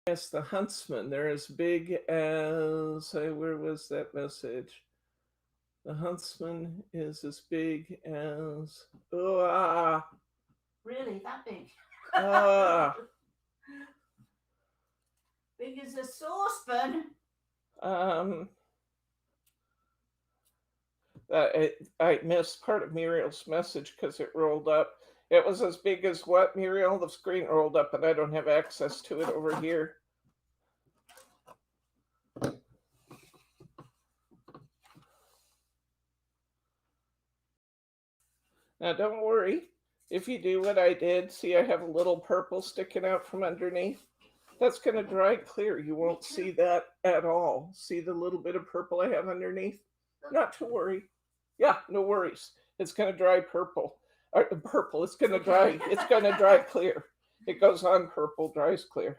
yes, the huntsman. They're as big as where was that message? The huntsman is as big as Really, that big? Uh, Big as a saucepan. um, I missed part of Muriel's message because it rolled up. It was as big as what, Muriel? The screen rolled up, and I don't have access to it over here. Now, don't worry. If you do what I did, see I have a little purple sticking out from underneath? That's going to dry clear. You won't see that at all. See the little bit of purple I have underneath? Not to worry. Yeah, no worries. It's going to dry purple. Or purple. It's going to dry. It's going to dry clear. It goes on purple, dries clear.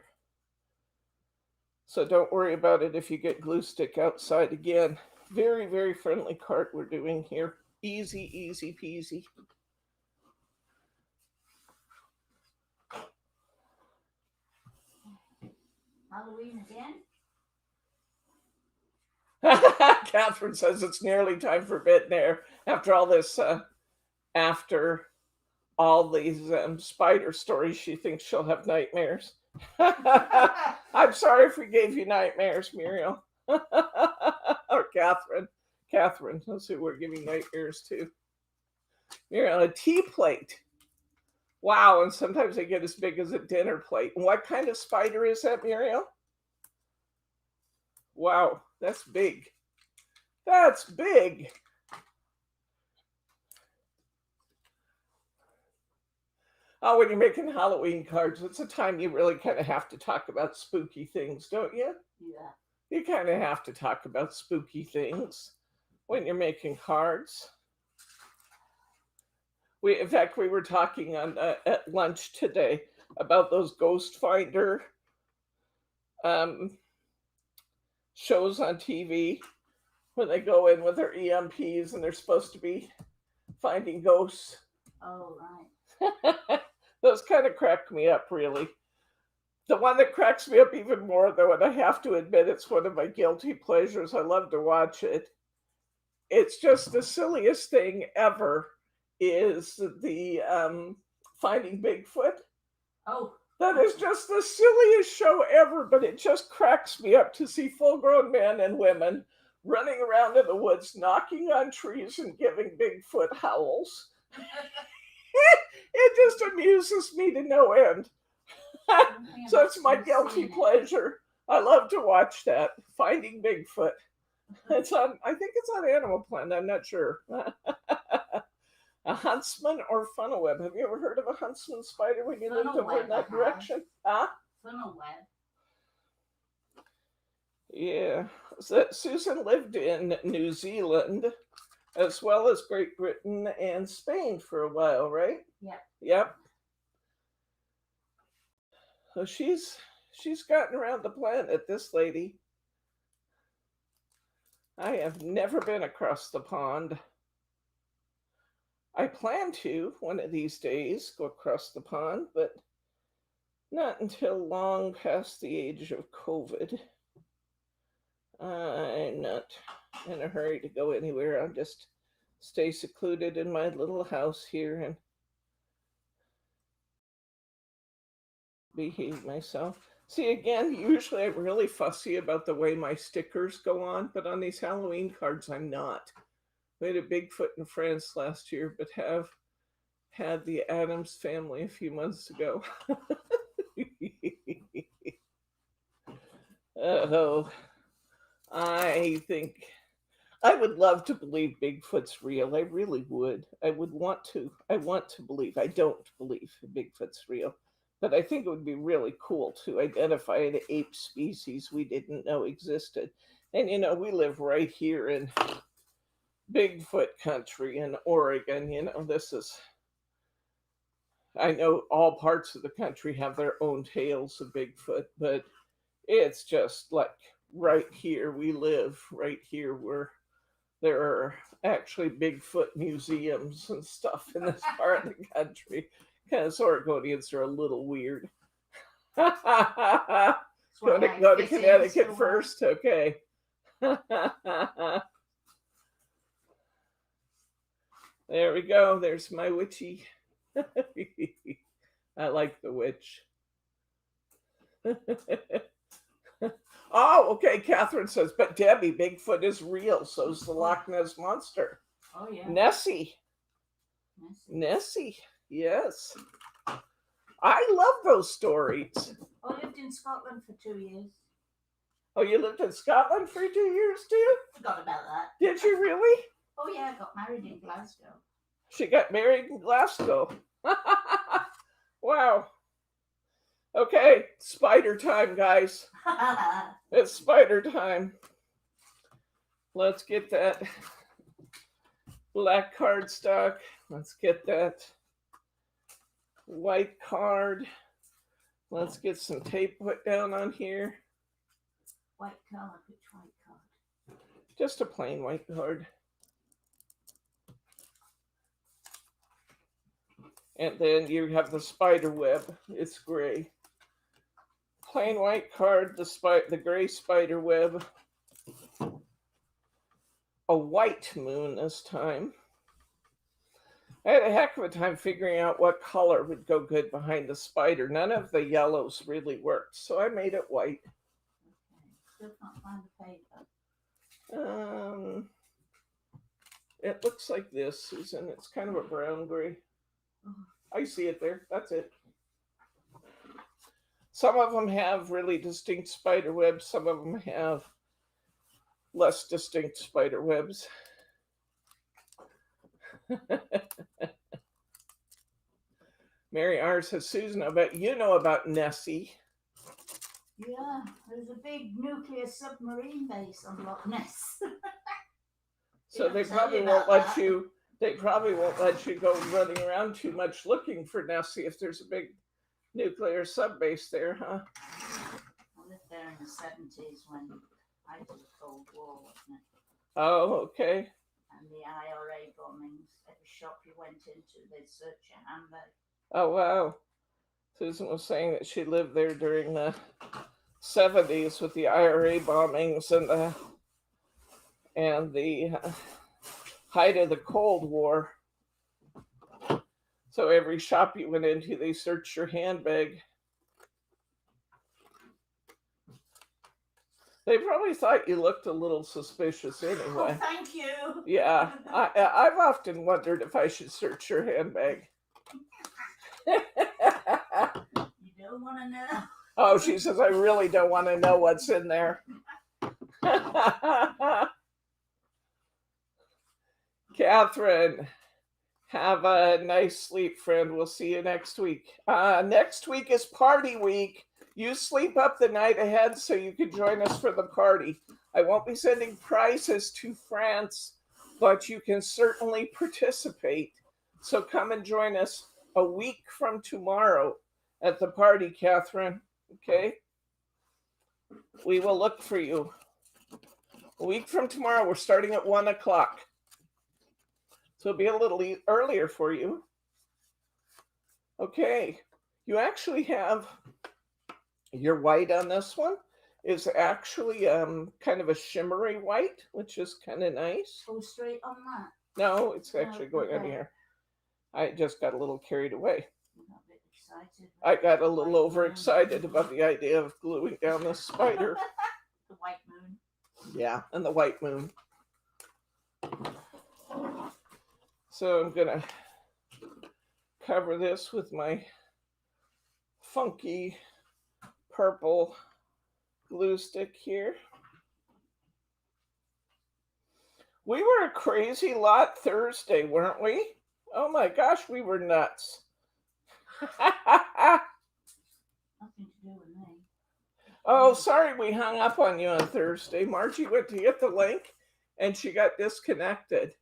So don't worry about it if you get glue stick outside again. Very, very friendly cart we're doing here. Easy, easy peasy. Halloween again? Catherine says it's nearly time for bed there. After all this, after all these spider stories, she thinks she'll have nightmares. I'm sorry if we gave you nightmares, Muriel. Or Catherine. Catherine, that's who we're giving nightmares to. Muriel, a tea plate. Wow, and sometimes they get as big as a dinner plate. And what kind of spider is that, Muriel? Wow, that's big. That's big. Oh, when you're making Halloween cards, it's a time you really kind of have to talk about spooky things, don't you? Yeah. You kind of have to talk about spooky things when you're making cards. In fact, we were talking on at lunch today about those ghost finder shows on TV when they go in with their EMPs and they're supposed to be finding ghosts. Oh, right. Those kind of crack me up, really. The one that cracks me up even more, though, and I have to admit it's one of my guilty pleasures, I love to watch it. It's just the silliest thing ever, is the Finding Bigfoot. Oh. That is just the silliest show ever, but it just cracks me up to see full-grown men and women running around in the woods, knocking on trees and giving Bigfoot howls. It just amuses me to no end. So it's my guilty pleasure. I love to watch that, Finding Bigfoot. It's on, I think it's on Animal Planet, I'm not sure. A huntsman or funnel web. Have you ever heard of a huntsman spider when you lived over in that direction? Huh? Funnel web. Yeah. So Susan lived in New Zealand as well as Great Britain and Spain for a while, right? Yep. Yep. So she's gotten around the planet, this lady. I have never been across the pond. I plan to one of these days go across the pond, but not until long past the age of COVID. I'm not in a hurry to go anywhere. I'll just stay secluded in my little house here and behave myself. See, again, usually I'm really fussy about the way my stickers go on, but on these Halloween cards, I'm not. We had a Bigfoot in France last year, but have had the Addams family a few months ago. Oh, I think I would love to believe Bigfoot's real. I really would. I would want to. I want to believe. I don't believe Bigfoot's real, but I think it would be really cool to identify an ape species we didn't know existed. And you know, we live right here in Bigfoot country in Oregon. You know, this is, I know all parts of the country have their own tales of Bigfoot, but it's just like right here we live, right here where there are actually Bigfoot museums and stuff in this part of the country. Because Oregonians are a little weird. Go to Connecticut first, okay. There we go. There's my witchy. I like the witch. Oh, okay. Catherine says, but Debbie, Bigfoot is real. So's the Loch Ness monster. Oh yeah. Nessie. Yes. I love those stories. I lived in Scotland for 2 years. Oh, you lived in Scotland for 2 years too? Forgot about that. Did you really? Oh yeah, I got married in Glasgow. She got married in Glasgow. Wow. Okay, spider time, guys. It's spider time. Let's get that black cardstock. Let's get that white card. Let's get some tape put down on here. White card, which white card? Just a plain white card. And then you have the spider web. It's gray. Plain white card, the gray spider web. A white moon this time. I had a heck of a time figuring out what color would go good behind the spider. None of the yellows really worked, so I made it white. Okay. Still can't find the paper. It looks like this, Susan. It's kind of a brown gray. I see it there. That's it. Some of them have really distinct spider webs. Some of them have less distinct spider webs. Mary R says, Susan, I bet you know about Nessie. Yeah, there's a big nuclear submarine base on Loch Ness. So they probably won't let you. They probably won't let you go running around too much looking for Nessie if there's a big nuclear sub base there, huh? I lived there in the 70s when I did the Cold War, wasn't it? Oh, okay. And the IRA bombings. Every shop you went into, they'd search your handbag. Oh, wow. Susan was saying that she lived there during the 70s with the IRA bombings and the height of the Cold War. So every shop you went into, they searched your handbag. They probably thought you looked a little suspicious anyway. Oh, thank you. Yeah, I've often wondered if I should search your handbag. You don't want to know. Oh, she says, I really don't want to know what's in there. Catherine, have a nice sleep, friend. We'll see you next week. Next week is party week. You sleep up the night ahead so you can join us for the party. I won't be sending prizes to France, but you can certainly participate. So come and join us a week from tomorrow at the party, Catherine. Okay? We will look for you. A week from tomorrow, we're starting at 1 o'clock. So it'll be a little earlier for you. Okay. You actually have your white on this one is actually kind of a shimmery white, which is kind of nice. Go straight on that. No, it's actually going on here. I just got a little carried away. A bit excited. I got a little overexcited about the idea of gluing down this spider. The white moon. Yeah, and the white moon. So I'm gonna cover this with my funky purple glue stick here. We were a crazy lot Thursday, weren't we? Oh my gosh, we were nuts. Nothing to do with me. Oh, sorry we hung up on you on Thursday. Margie went to get the link and she got disconnected.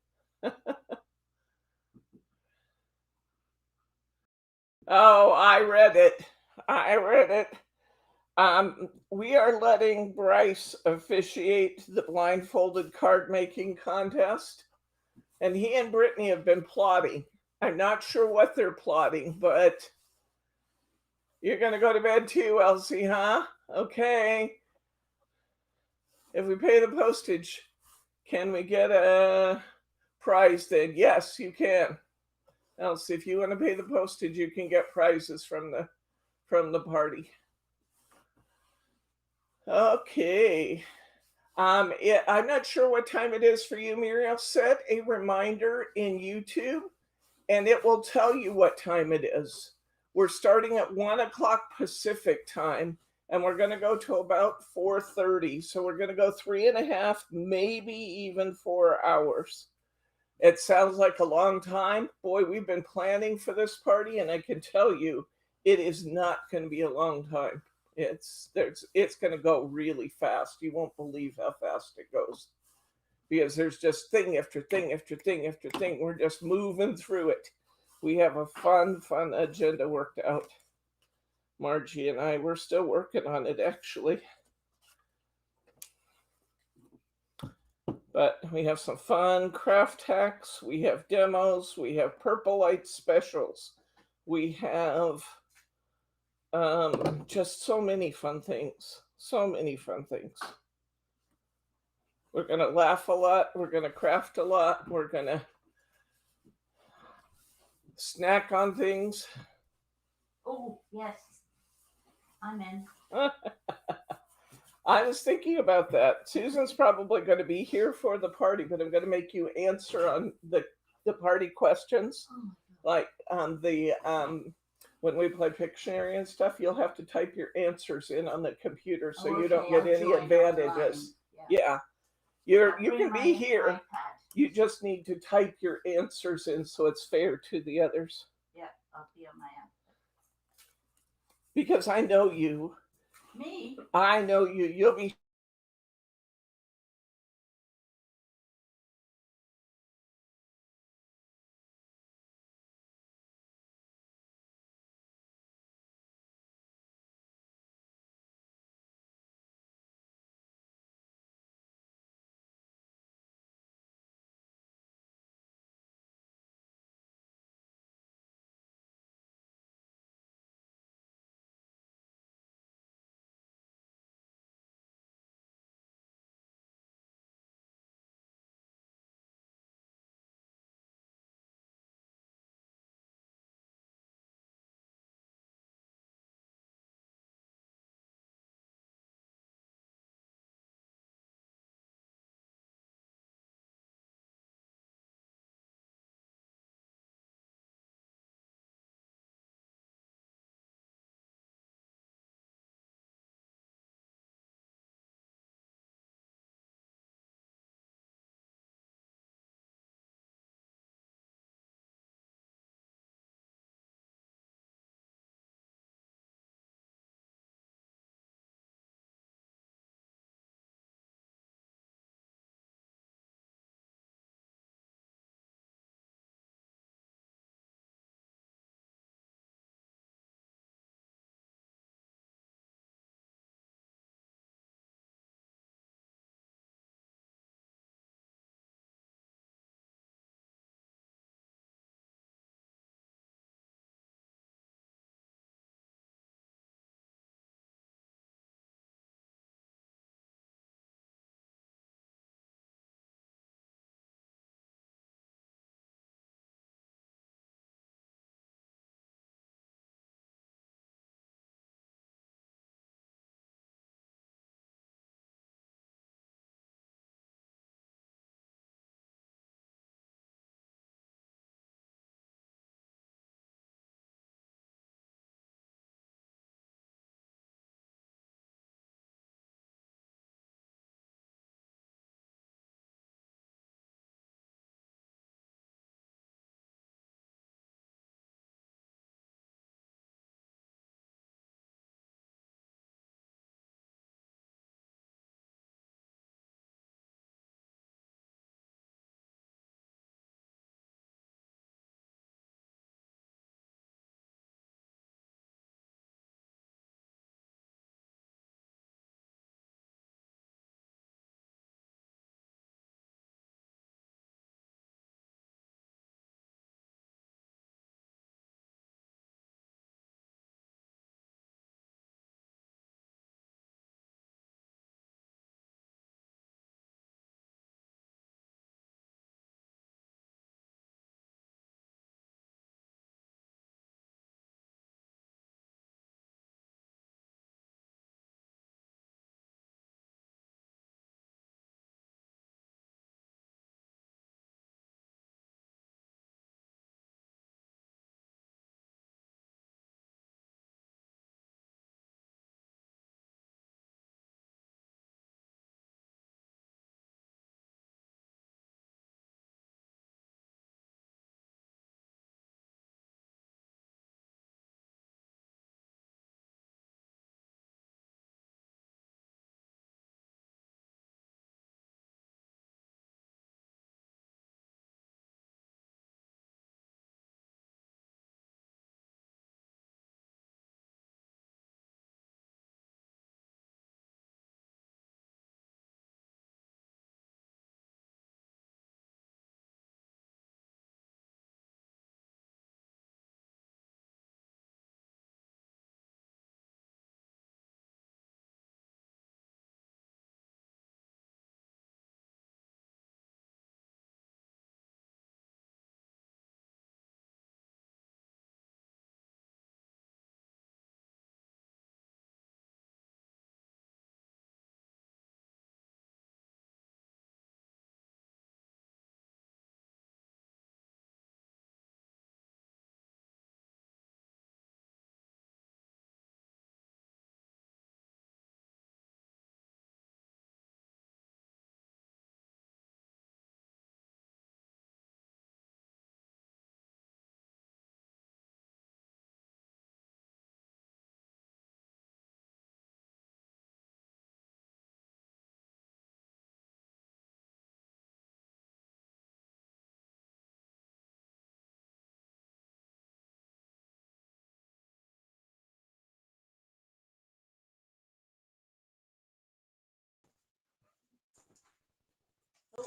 Oh, I read it. We are letting Bryce officiate the blindfolded card making contest. And he and Brittany have been plotting. I'm not sure what they're plotting, but you're going to go to bed too, Elsie, huh? Okay. If we pay the postage, can we get a prize then? Yes, you can. else if you want to pay the postage, you can get prizes from the party. Okay. I'm not sure what time it is for you, Muriel. Set a reminder in YouTube and it will tell you what time it is. We're starting at 1 o'clock Pacific time and we're going to go to about 4:30. So we're going to go 3.5, maybe even 4 hours. It sounds like a long time. Boy, we've been planning for this party, and I can tell you it is not going to be a long time. It's going to go really fast. You won't believe how fast it goes because there's just thing after thing after thing after thing. We're just moving through it. We have a fun agenda worked out. Margie and I, we're still working on it actually. But we have some fun craft hacks, we have demos, we have Purple Light specials, we have just so many fun things. So many fun things. We're going to laugh a lot. We're going to craft a lot. We're going to snack on things. Oh, yes. I'm in. I was thinking about that. Susan's probably going to be here for the party, but I'm going to make you answer on the party questions. Oh, Like on the when we play Pictionary and stuff, you'll have to type your answers in on the computer so you don't get I'll any join advantages. online. Yeah, I'll you bring can my be here. iPad. You just need to type your answers in so it's fair to the others. Yeah, I'll be on my iPad. Because I know you. Me? I know you. You'll be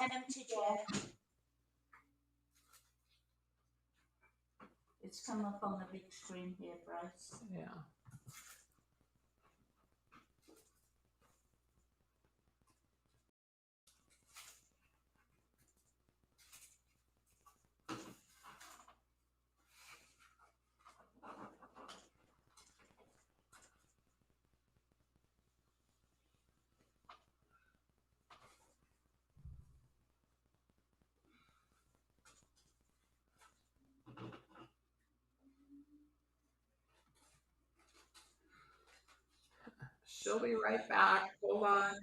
Empty yet. It's come up on the big screen here, Bryce. Yeah. She'll be right back. Hold on.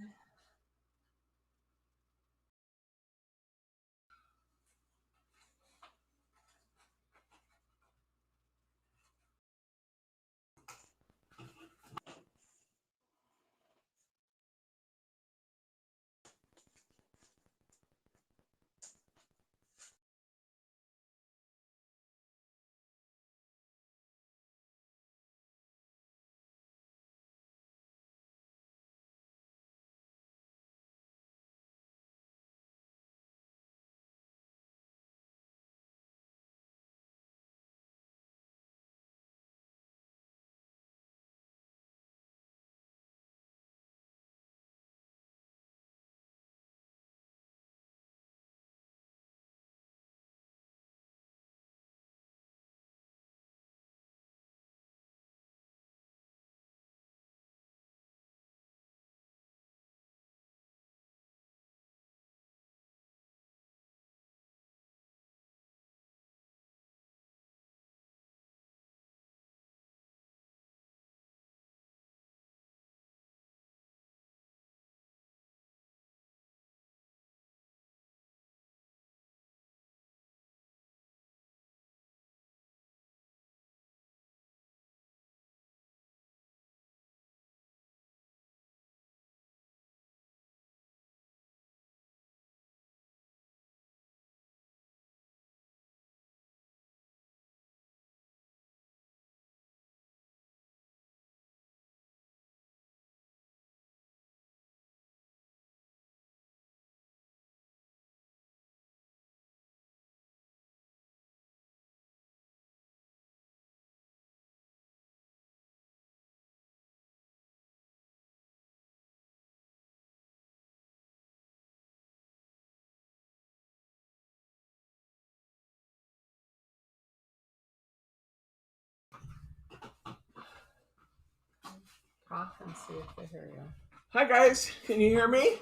Talk and see if they hear you. Hi guys, can you hear me?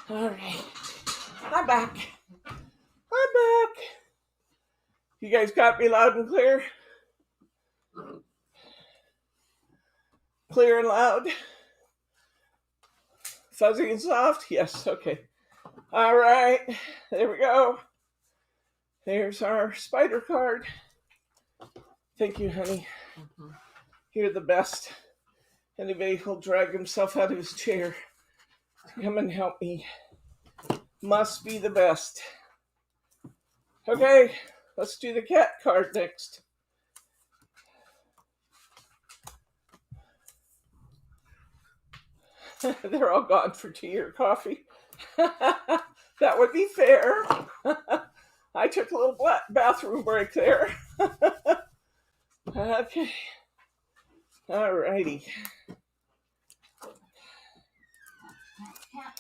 All right, I'm back. You guys got me loud and clear? Clear and loud? Fuzzy and soft? Yes, okay. All right, there we go. There's our spider card. Thank you, honey. Mm-hmm. You're the best. Anybody who'll drag himself out of his chair to come and help me must be the best. Okay, let's do the cat card next. They're all gone for tea or coffee. That would be fair. I took a little bathroom break there. Okay. All righty.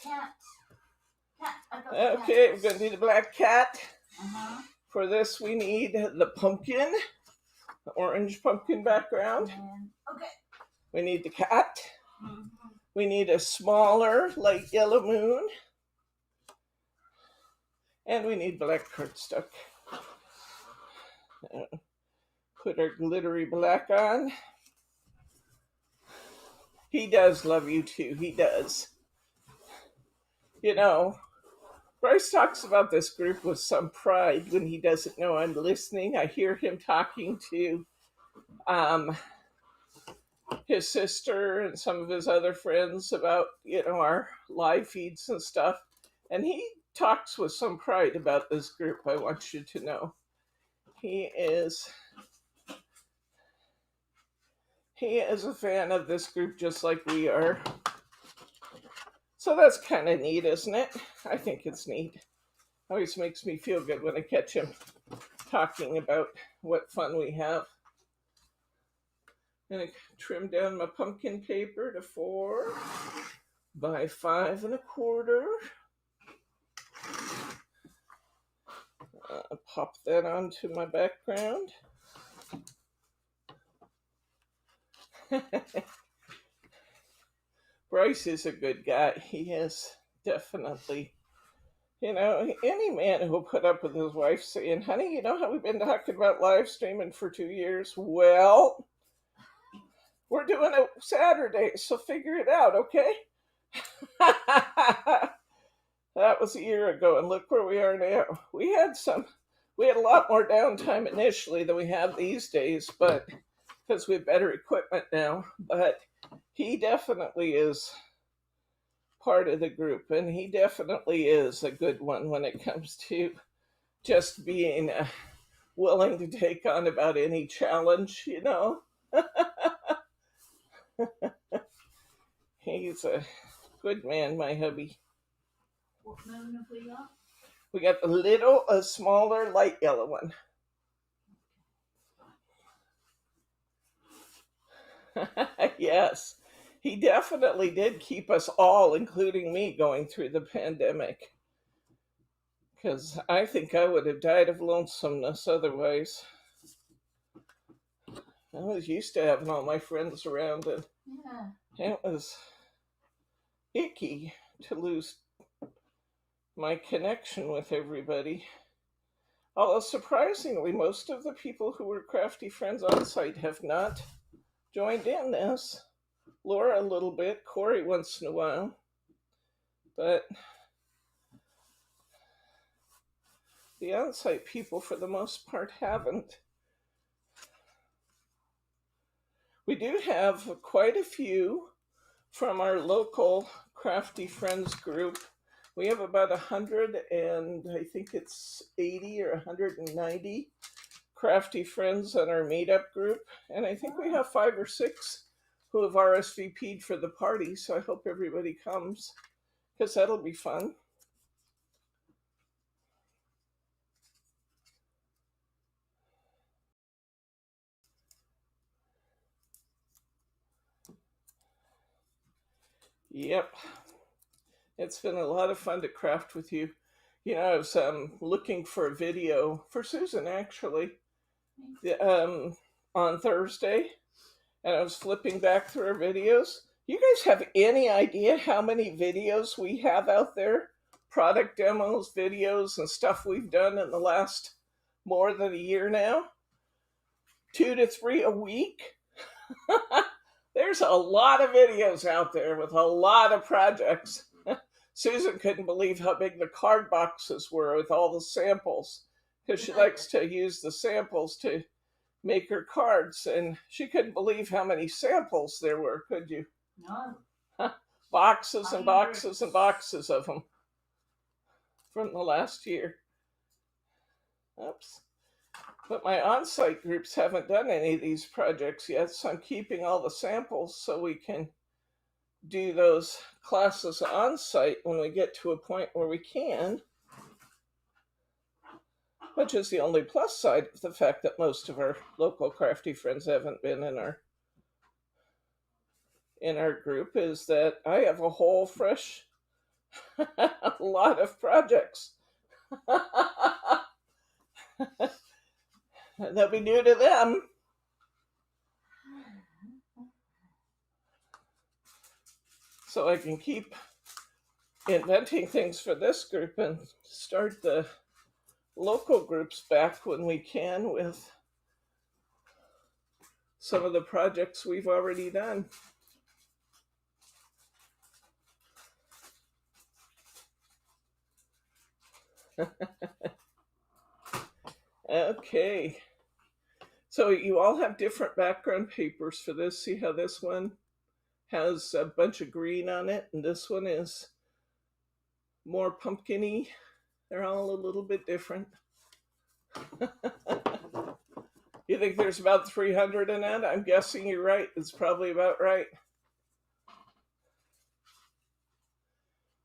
Cat. Okay, we're going to do the black cat. Uh-huh. For this, we need the pumpkin, the orange pumpkin background. Okay. We need the cat. Mm-hmm. We need a smaller light yellow moon. And we need black cardstock. Put our glittery black on. He does love you too. He does. You know, Bryce talks about this group with some pride when he doesn't know I'm listening. I hear him talking to his sister and some of his other friends about, our live feeds and stuff. And he talks with some pride about this group, I want you to know. He is a fan of this group just like we are. So that's kind of neat, isn't it? I think it's neat. Always makes me feel good when I catch him talking about what fun we have. And I trim down my pumpkin paper to 4 by 5 1/4. Pop that onto my background. Bryce is a good guy. He is definitely, any man who will put up with his wife saying, honey, you know how we've been talking about live streaming for 2 years? Well, we're doing it Saturday, so figure it out, okay? That was a year ago, and look where we are now. We had a lot more downtime initially than we have these days, but because we have better equipment now. But he definitely is part of the group, and he definitely is a good one when it comes to just being willing to take on about any challenge, He's a good man, my hubby. What moon have we got? We got a smaller, light yellow one. Yes, he definitely did keep us all, including me, going through the pandemic. Because I think I would have died of lonesomeness otherwise. I was used to having all my friends around, and it was icky to lose my connection with everybody. Although surprisingly, most of the people who were crafty friends on site have not joined in this. Laura a little bit, Corey once in a while, but the on-site people for the most part haven't. We do have quite a few from our local crafty friends group. We have about 100 and I think it's 80 or 190 crafty friends on our meetup group. And I think we have 5 or 6 who have RSVP'd for the party. So I hope everybody comes because that'll be fun. Yep. It's been a lot of fun to craft with you. I was looking for a video for Susan, actually, on Thursday, and I was flipping back through her videos. You guys have any idea how many videos we have out there? Product demos, videos, and stuff we've done in the last more than a year now? 2 to 3 a week? There's a lot of videos out there with a lot of projects. Susan couldn't believe how big the card boxes were with all the samples, because she likes to use the samples to make her cards, and she couldn't believe how many samples there were, could you? No. Boxes and boxes and boxes of them from the last year. Oops. But my on-site groups haven't done any of these projects yet, so I'm keeping all the samples so we can do those classes on-site when we get to a point where we can, which is the only plus side of the fact that most of our local crafty friends haven't been in our group, is that I have a whole fresh a lot of projects. They'll be new to them. So I can keep inventing things for this group and start the local groups back when we can with some of the projects we've already done. Okay. So you all have different background papers for this. See how this one has a bunch of green on it, and this one is more pumpkin-y. They're all a little bit different. You think there's about 300 in that? I'm guessing you're right. It's probably about right.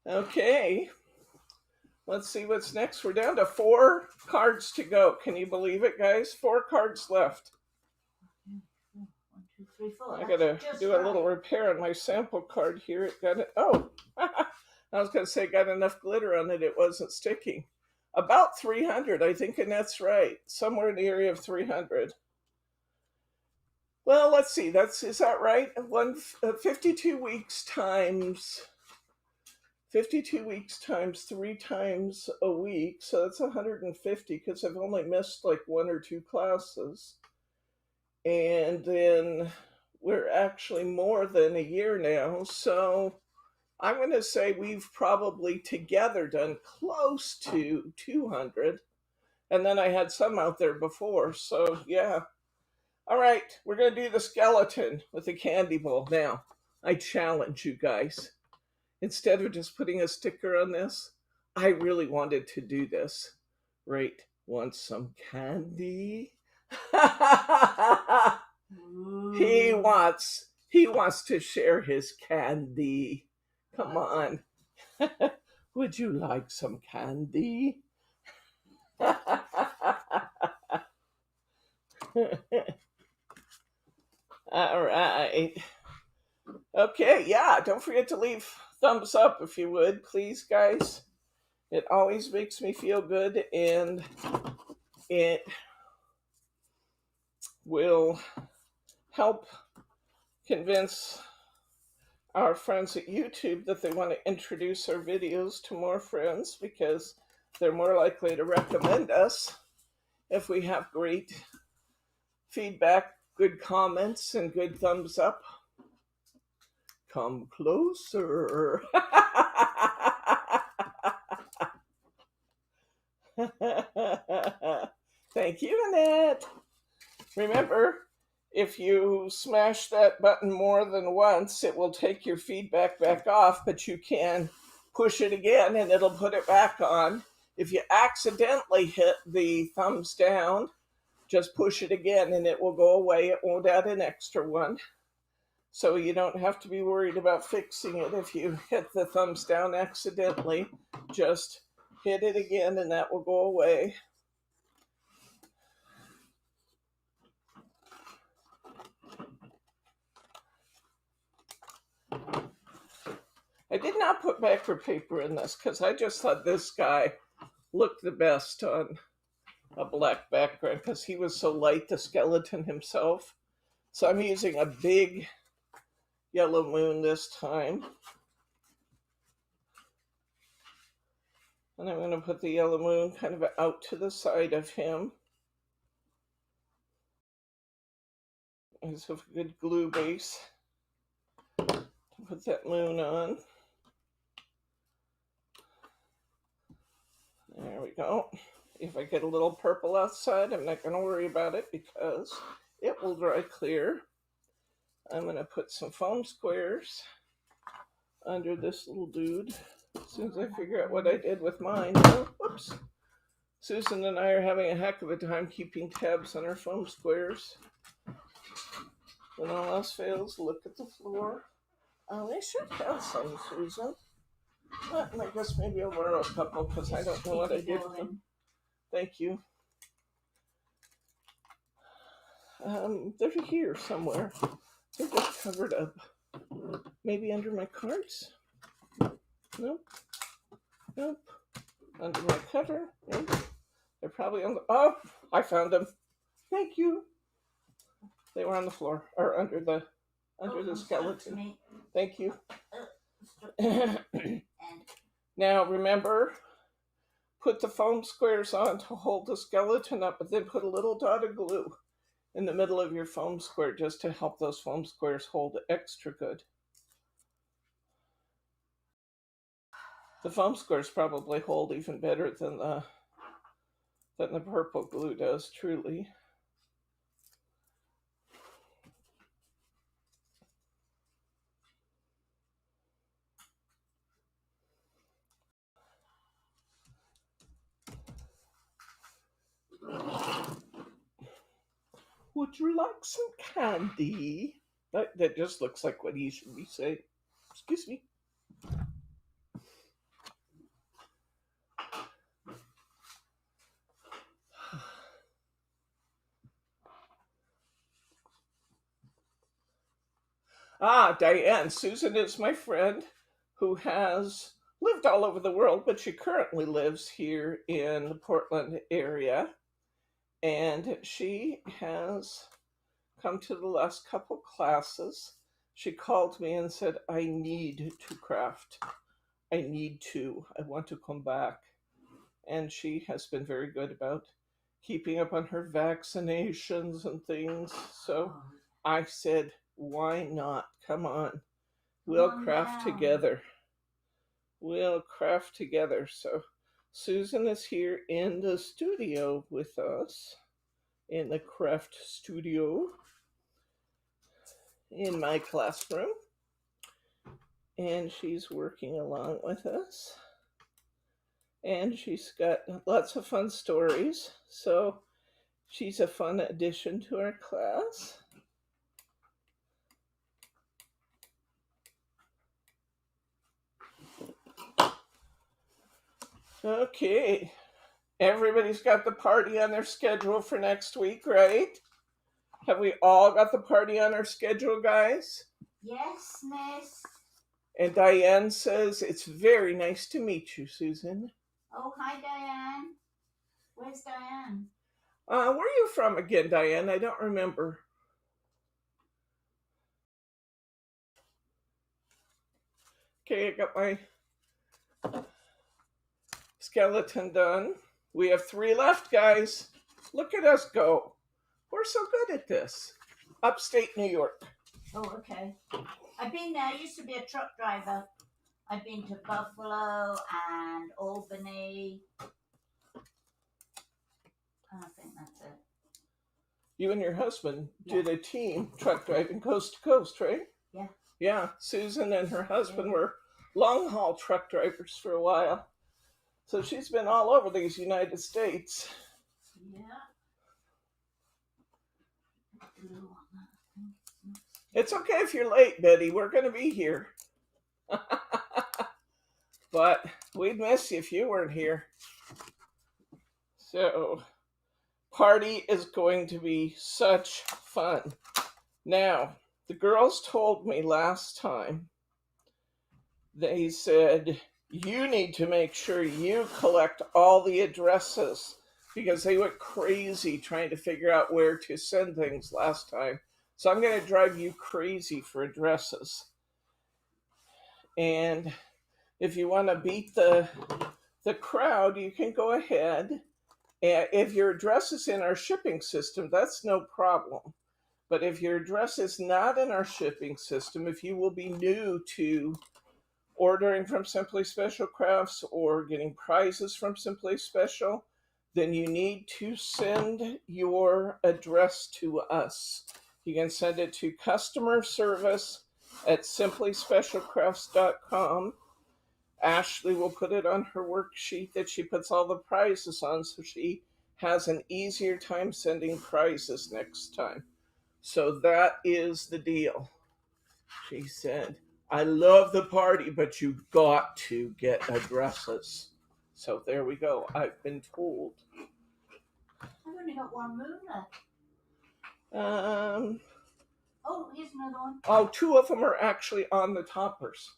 Okay. Let's see what's next. We're down to 4 cards to go. Can you believe it, guys? 4 cards left. 1, 2, 3, 4. I That's gotta just do a little right. repair on my sample card here. It got it. Oh, I was gonna say it got enough glitter on it. It wasn't sticking. About 300, I think, and that's right. Somewhere in the area of 300. Well, let's see. Is that right? 52 weeks times 52 weeks times 3 times a week, so that's 150 because I've only missed like 1 or 2 classes. And then we're actually more than a year now, so I'm going to say we've probably together done close to 200. And then I had some out there before, so yeah. All right, we're going to do the skeleton with the candy bowl. Now, I challenge you guys. Instead of just putting a sticker on this, I really wanted to do this. Right, want some candy? He wants to share his candy. Come on. Would you like some candy? All right. Okay, yeah, don't forget to leave thumbs up if you would, please, guys. It always makes me feel good, and it will help convince our friends at YouTube that they want to introduce our videos to more friends, because they're more likely to recommend us if we have great feedback, good comments, and good thumbs up. Come closer. Thank you, Annette. Remember, if you smash that button more than once, it will take your feedback back off, but you can push it again and it'll put it back on. If you accidentally hit the thumbs down, just push it again and it will go away. It won't add an extra one. So you don't have to be worried about fixing it if you hit the thumbs down accidentally. Just hit it again and that will go away. I did not put backward paper in this because I just thought this guy looked the best on a black background because he was so light, the skeleton himself. So I'm using a big yellow moon this time. And I'm going to put the yellow moon kind of out to the side of him. As a good glue base to put that moon on. There we go. If I get a little purple outside, I'm not going to worry about it because it will dry clear. I'm going to put some foam squares under this little dude as soon as I figure out what I did with mine. Oh, whoops. Susan and I are having a heck of a time keeping tabs on our foam squares. When all else fails, look at the floor. They should have some, Susan. But I guess maybe I'll borrow a couple because I don't know what I did with them. Thank you. They're here somewhere. They're just covered up. Maybe under my cards? Nope. Nope. Under my cutter? Nope. They're probably on the... Oh! I found them. Thank you. They were on the floor. Or under the skeleton. Thank you. Now remember, put the foam squares on to hold the skeleton up, but then put a little dot of glue in the middle of your foam square just to help those foam squares hold extra good. The foam squares probably hold even better than the purple glue does, truly. Would you like some candy? That just looks like what he should be saying. Excuse me. Diane. Susan is my friend who has lived all over the world, but she currently lives here in the Portland area. And she has come to the last couple classes. She called me and said, I need to craft. I want to come back. And she has been very good about keeping up on her vaccinations and things. So I said, why not? Come on. We'll craft together. We'll craft together. So Susan is here in the studio with us, in the craft studio, in my classroom. And she's working along with us. And she's got lots of fun stories. So she's a fun addition to our class. Okay. Everybody's got the party on their schedule for next week, right? Have we all got the party on our schedule, guys? Yes, Ness. And Diane says, it's very nice to meet you, Susan. Oh, hi, Diane. Where's Diane? Where are you from again, Diane? I don't remember. Okay, I got my skeleton done. We have 3 left, guys. Look at us go. We're so good at this. Upstate New York. Oh, okay. I've been there. I used to be a truck driver. I've been to Buffalo and Albany. I think that's it. You and your husband did a team truck driving coast to coast, right? Yeah. Yeah, Susan and her husband were long haul truck drivers for a while. So she's been all over these United States. Yeah. It's okay if you're late, Betty. We're going to be here. But we'd miss you if you weren't here. So, party is going to be such fun. Now, the girls told me last time, they said, you need to make sure you collect all the addresses because they went crazy trying to figure out where to send things last time. So I'm going to drive you crazy for addresses. And if you want to beat the crowd, you can go ahead. And if your address is in our shipping system, that's no problem. But if your address is not in our shipping system, if you will be new to ordering from Simply Special Crafts or getting prizes from Simply Special, then you need to send your address to us. You can send it to customer service at simplyspecialcrafts.com. Ashley will put it on her worksheet that she puts all the prizes on, so she has an easier time sending prizes next time. So that is the deal. She said, I love the party, but you got to get addresses. So there we go. I've been told. I've only got one moon left. Oh, here's another one. Oh, 2 of them are actually on the toppers.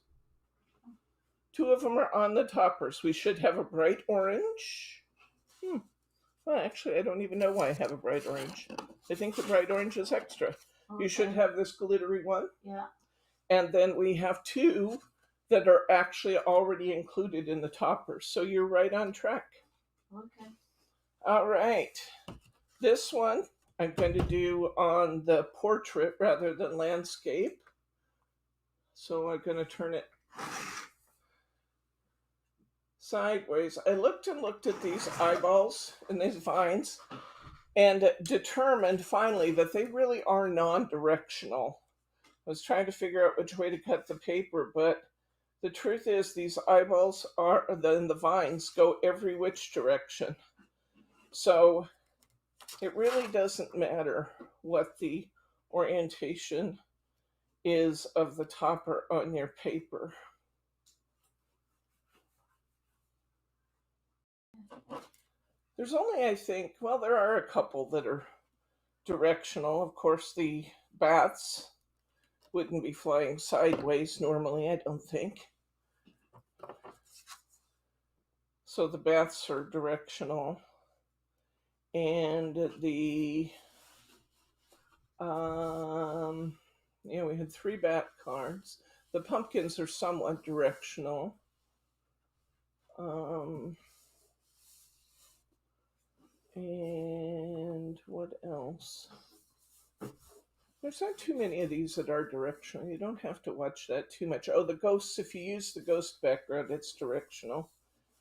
2 of them are on the toppers. We should have a bright orange. Well, actually, I don't even know why I have a bright orange. I think the bright orange is extra. Okay. You should have this glittery one. Yeah. And then we have 2 that are actually already included in the toppers. So you're right on track. Okay. All right. This one I'm going to do on the portrait rather than landscape. So I'm going to turn it sideways. I looked at these eyeballs and these vines and determined finally that they really are non-directional. I was trying to figure out which way to cut the paper, but the truth is these eyeballs the vines go every which direction. So it really doesn't matter what the orientation is of the topper on your paper. There's only, I think, well, there are a couple that are directional. Of course, the bats wouldn't be flying sideways normally, I don't think. So the bats are directional. And the we had 3 bat cards. The pumpkins are somewhat directional. And what else? There's not too many of these that are directional. You don't have to watch that too much. Oh, the ghosts, if you use the ghost background, it's directional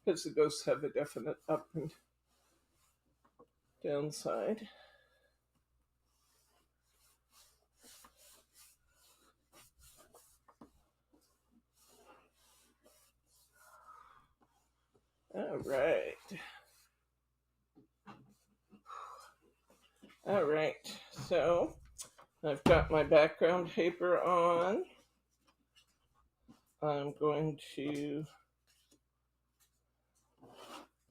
because the ghosts have a definite up and downside. All right, so I've got my background paper on. I'm going to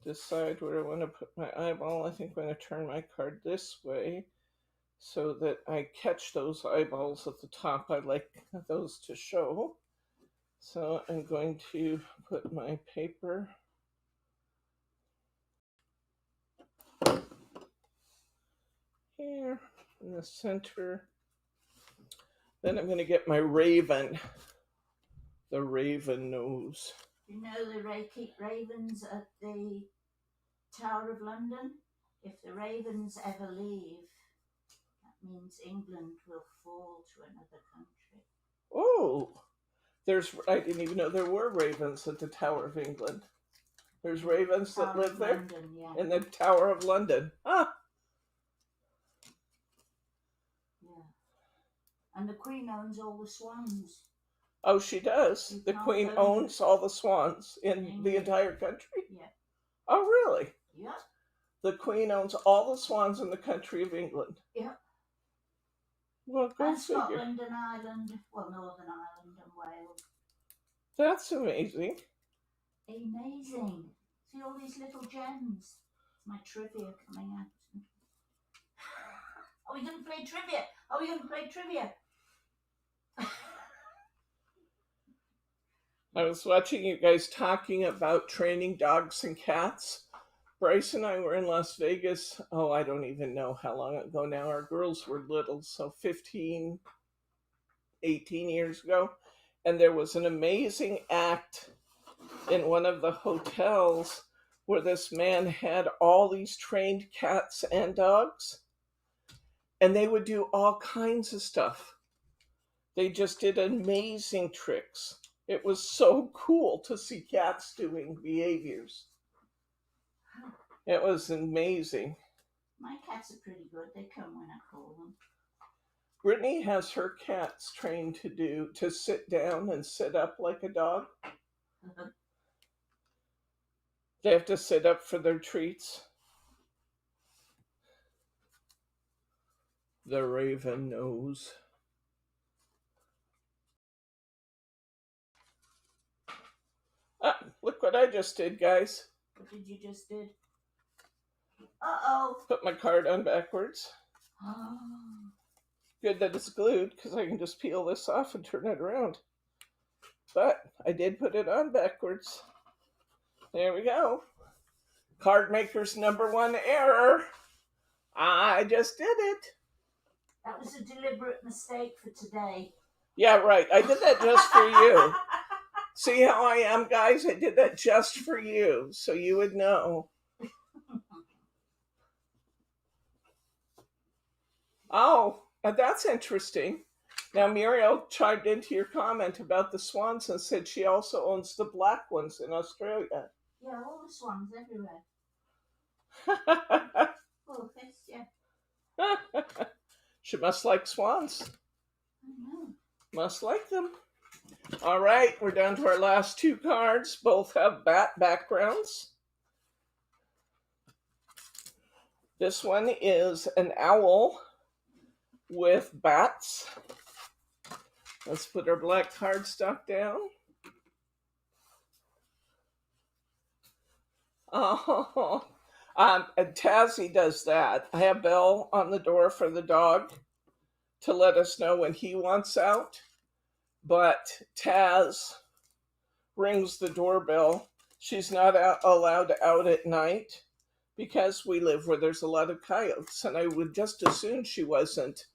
decide where I want to put my eyeball. I think I'm going to turn my card this way so that I catch those eyeballs at the top. I like those to show. So I'm going to put my paper here in the center. Then I'm going to get my raven. The raven nose. You know the keep ravens at the Tower of London? If the ravens ever leave, that means England will fall to another country. Oh, I didn't even know there were ravens at the Tower of England. There's ravens that live there? London, yeah. In the Tower of London. Ah. Yeah. And the Queen owns all the swans. Oh, she does? The Queen owns all the swans in the entire country? Yeah. Oh, really? Yeah. The Queen owns all the swans in the country of England? Yeah. Well, go and figure. Scotland and Ireland, well, Northern Ireland and Wales. That's amazing. Amazing. See all these little gems. My trivia coming out. Are we going to play trivia? Are we going to play trivia? I was watching you guys talking about training dogs and cats. Bryce and I were in Las Vegas. Oh, I don't even know how long ago now. Our girls were little, so 15, 18 years ago. And there was an amazing act in one of the hotels where this man had all these trained cats and dogs. And they would do all kinds of stuff. They just did amazing tricks. It was so cool to see cats doing behaviors. It was amazing. My cats are pretty good. They come when I call them. Brittany has her cats trained to sit down and sit up like a dog. They have to sit up for their treats. The raven knows. Ah, look what I just did, guys. What did you just did? Uh-oh. Put my card on backwards. Oh. Good that it's glued, because I can just peel this off and turn it around. But I did put it on backwards. There we go. Card maker's #1 error. I just did it. That was a deliberate mistake for today. Yeah, right. I did that just for you. See how I am, guys? I did that just for you, so you would know. Oh, that's interesting. Now, Muriel chimed into your comment about the swans and said she also owns the black ones in Australia. Yeah, all the swans everywhere. Oh, fish, yeah. She must like swans. I know. Must like them. All right, we're down to our last 2 cards. Both have bat backgrounds. This one is an owl with bats. Let's put our black cardstock down. Oh, Tazzy does that. I have Belle on the door for the dog to let us know when he wants out. But Taz rings the doorbell. She's not allowed out at night because we live where there's a lot of coyotes, and I would just as soon she wasn't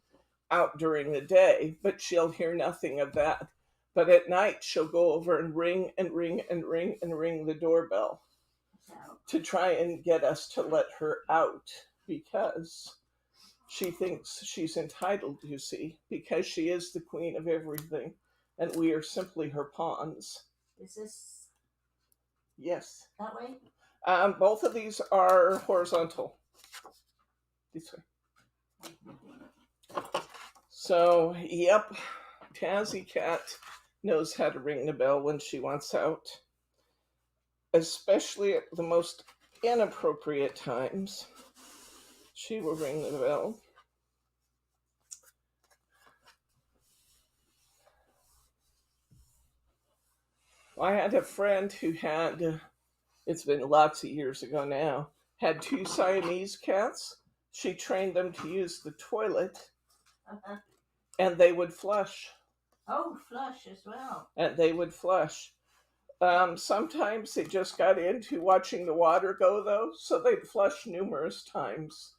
out during the day, but she'll hear nothing of that. But at night, she'll go over and ring and ring and ring and ring the doorbell to try and get us to let her out because she thinks she's entitled, you see, because she is the queen of everything and we are simply her pawns. Is this Yes. that way? Both of these are horizontal. This way. So, yep, Tazzy Cat knows how to ring the bell when she wants out, especially at the most inappropriate times. She will ring the bell. I had a friend who had, it's been lots of years ago now, had 2 Siamese cats. She trained them to use the toilet, and they would flush. Oh, flush as well. And they would flush. Sometimes they just got into watching the water go, though, so they'd flush numerous times.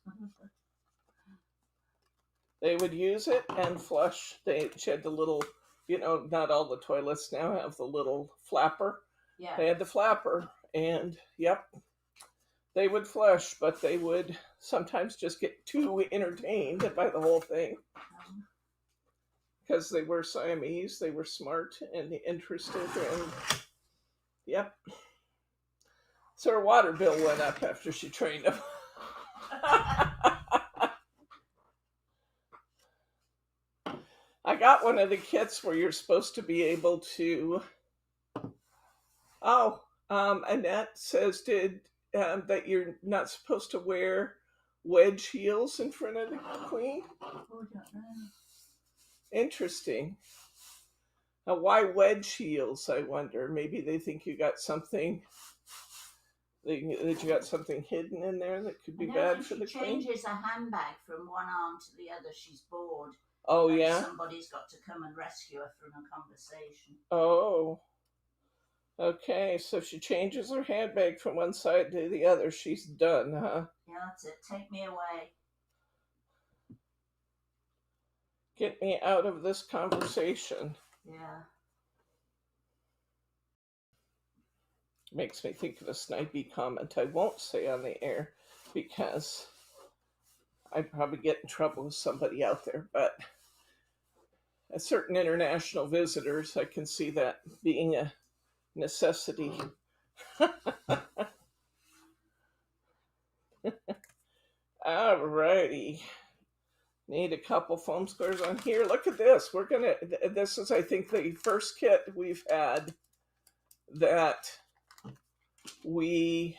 They would use it and flush. She had the little, not all the toilets now have the little flapper. Yeah. They had the flapper, and yep, they would flush, but they would sometimes just get too entertained by the whole thing. Because they were Siamese, they were smart and interested, and yep. So her water bill went up after she trained them. I got one of the kits where you're supposed to be able to. Annette says that you're not supposed to wear wedge heels in front of the queen. Oh, don't know. Interesting. Now, why wedge heels? I wonder. Maybe they think you got something. That you got something hidden in there that could be bad for the queen. She changes a handbag from one arm to the other. She's bored. Oh, and yeah? Somebody's got to come and rescue her from a conversation. Oh. Okay, so if she changes her handbag from one side to the other, she's done, huh? Yeah, that's it. Take me away. Get me out of this conversation. Yeah. Makes me think of a snipey comment I won't say on the air because I'd probably get in trouble with somebody out there, but at certain international visitors, I can see that being a necessity. Alrighty. Need a couple foam squares on here. Look at this. This is, I think, the first kit we've had that we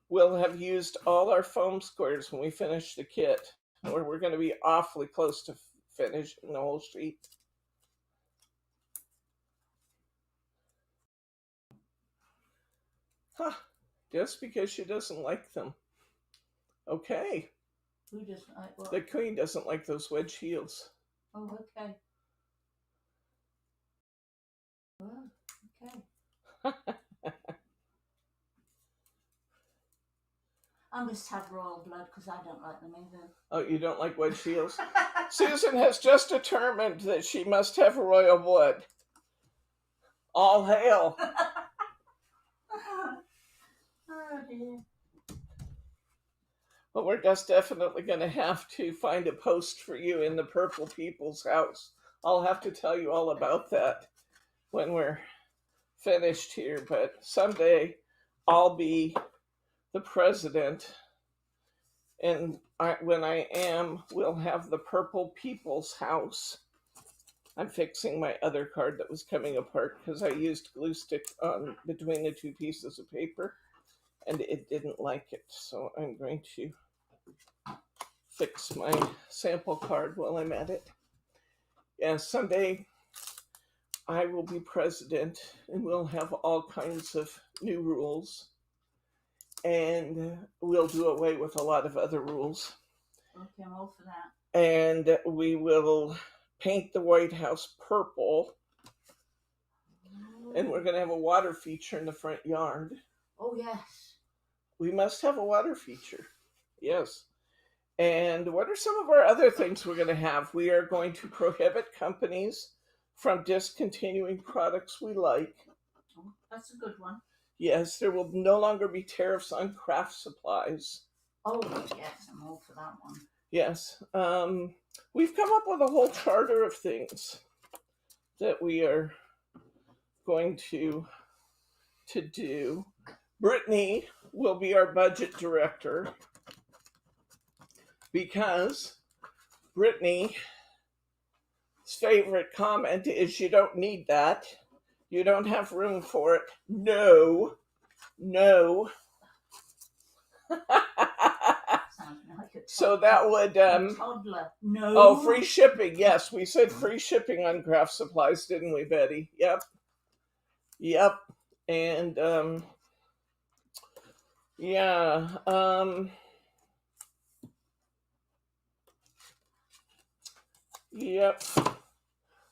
will have used all our foam squares when we finish the kit, or we're going to be awfully close to finishing the whole sheet. Huh. Just because she doesn't like them. Okay. Who doesn't like what? The queen doesn't like those wedge heels. Oh, okay. Oh, okay. I must have royal blood because I don't like them either. Oh, you don't like wedge heels? Susan has just determined that she must have royal blood. All hail. Oh, dear. Well, we're just definitely going to have to find a post for you in the Purple People's House. I'll have to tell you all about that when we're finished here, but someday I'll be the president, and when I am, we'll have the Purple People's House. I'm fixing my other card that was coming apart because I used glue stick on between the 2 pieces of paper, and it didn't like it, so I'm going to fix my sample card while I'm at it. Yeah, someday I will be president, and we'll have all kinds of new rules, and we'll do away with a lot of other rules. Okay, I'm all for that. And we will paint the White House purple, and we're going to have a water feature in the front yard. Oh, yes. We must have a water feature. Yes. And what are some of our other things we're going to have? We are going to prohibit companies from discontinuing products we like. Oh, that's a good one. Yes, there will no longer be tariffs on craft supplies. Oh, yes, I'm all for that one. Yes. We've come up with a whole charter of things that we are going to do. Brittany will be our budget director because Brittany's favorite comment is, you don't need that. You don't have room for it. No. So that would toddler. No. Oh, free shipping. Yes, we said free shipping on craft supplies, didn't we, Betty? Yep. And yeah. Yep.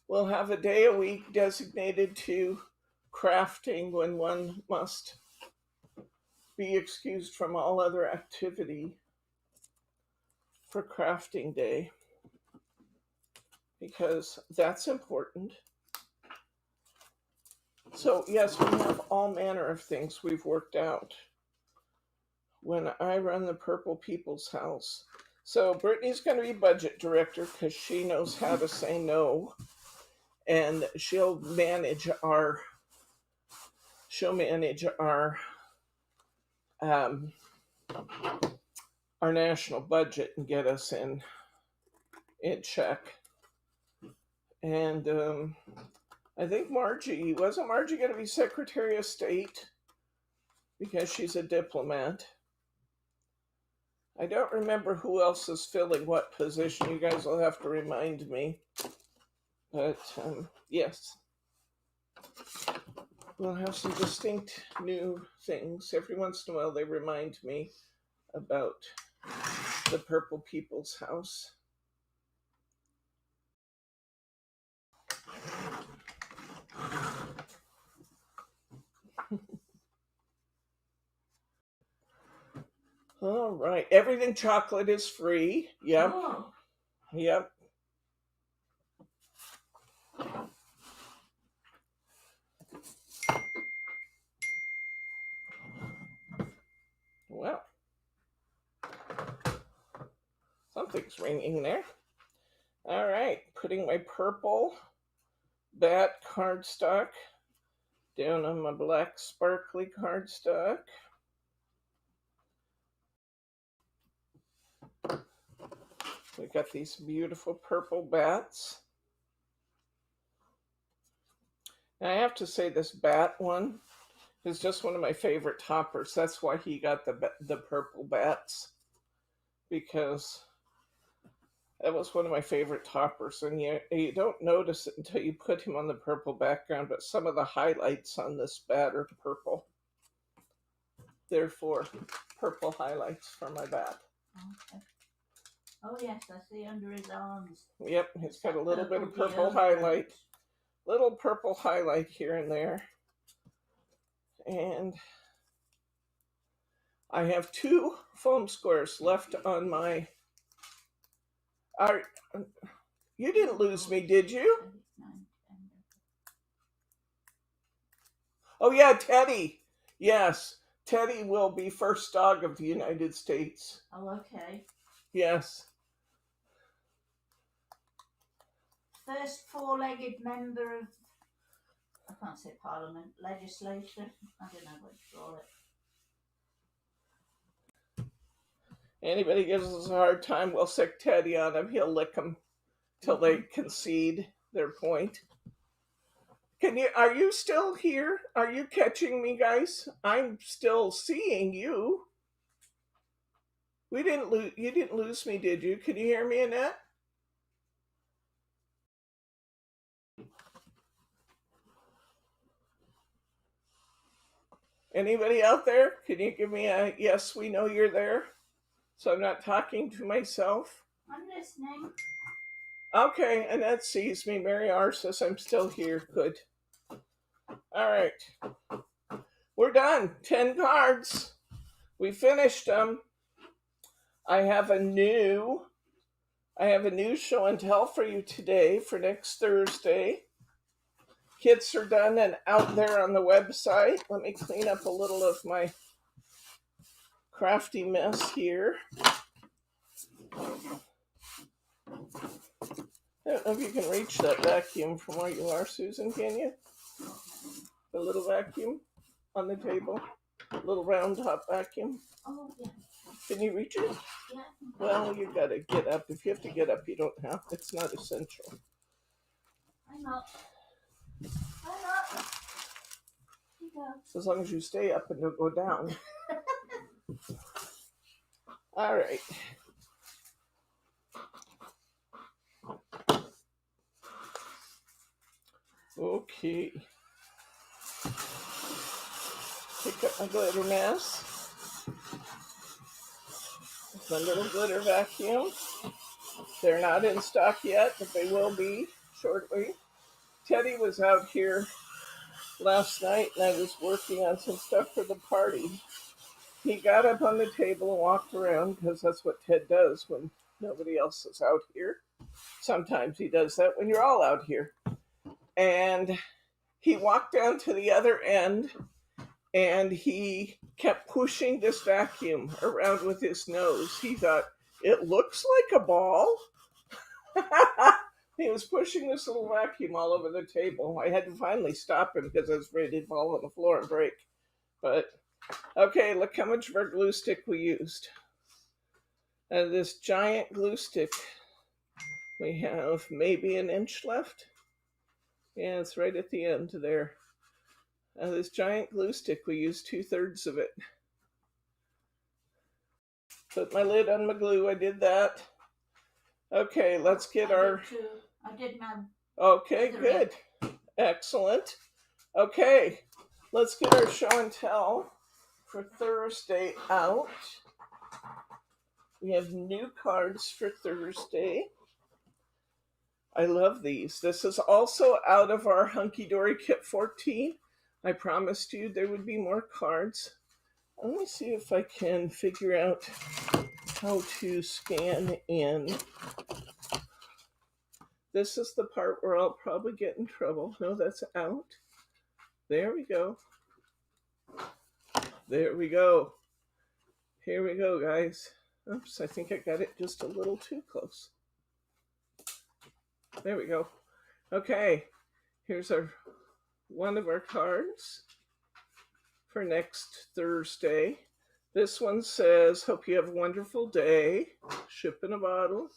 We'll have a day a week designated to crafting when one must be excused from all other activity for crafting day, because that's important. So yes, we have all manner of things we've worked out when I run the Purple People's House. So Brittany's going to be budget director because she knows how to say no, and she'll manage our national budget and get us in check. And I think wasn't Margie going to be Secretary of State because she's a diplomat? I don't remember who else is filling what position. You guys will have to remind me. But yes, we'll have some distinct new things. Every once in a while they remind me about the Purple People's House. All right. Everything chocolate is free. Yep. Oh. Yep. Well, something's ringing there. All right. Putting my purple bat cardstock down on my black sparkly cardstock. We got these beautiful purple bats. And I have to say, this bat one is just one of my favorite toppers. That's why he got the purple bats, because that was one of my favorite toppers. And you don't notice it until you put him on the purple background, but some of the highlights on this bat are purple. Therefore, purple highlights for my bat. Okay. Oh yes, I see under his arms. Yep, he's got a little bit of purple highlight. Little purple highlight here and there. And I have 2 foam squares left on my... You didn't lose me, did you? Oh yeah, Teddy. Yes, Teddy will be first dog of the United States. Oh, okay. Yes. First 4-legged member of, I can't say parliament, legislation. I don't know what to call it. Anybody gives us a hard time, we'll sick Teddy on him. He'll lick them till they concede their point. Are you still here? Are you catching me, guys? I'm still seeing you. You didn't lose me, did you? Can you hear me, Annette? Anybody out there? Can you give me a yes, we know you're there? So I'm not talking to myself. I'm listening. Okay, Annette sees me. Mary R says I'm still here. Good. All right. We're done. 10 cards. We finished them. I have a new show and tell for you today for next Thursday. Kits are done and out there on the website. Let me clean up a little of my crafty mess here. I don't know if you can reach that vacuum from where you are, Susan, can you? The little vacuum on the table? Little round top vacuum? Oh, yeah. Can you reach it? Yeah. Well, you gotta get up. If you have to get up, you don't have. It's not essential. I'm up. As long as you stay up and don't go down. All right. Okay. Pick up my glitter mess. My little glitter vacuum. They're not in stock yet, but they will be shortly. Teddy was out here last night and I was working on some stuff for the party. He got up on the table and walked around because that's what Ted does when nobody else is out here. Sometimes he does that when you're all out here. And he walked down to the other end and he kept pushing this vacuum around with his nose. He thought, it looks like a ball. He was pushing this little vacuum all over the table. I had to finally stop him because I was afraid he'd fall on the floor and break. But, okay, look how much of our glue stick we used. And this giant glue stick, we have maybe an inch left. Yeah, it's right at the end there. This giant glue stick, we used 2/3 of it. Put my lid on my glue, I did that. Okay, let's get I did my... Okay, good. Excellent. Okay, let's get our show and tell for Thursday out. We have new cards for Thursday. I love these. This is also out of our Hunky Dory Kit 14. I promised you there would be more cards. Let me see if I can figure out how to scan in. This is the part where I'll probably get in trouble. No, that's out. There we go. There we go. Here we go, guys. Oops, I think I got it just a little too close. There we go. Okay, here's one of our cards for next Thursday. This one says, hope you have a wonderful day. Ship in a bottle.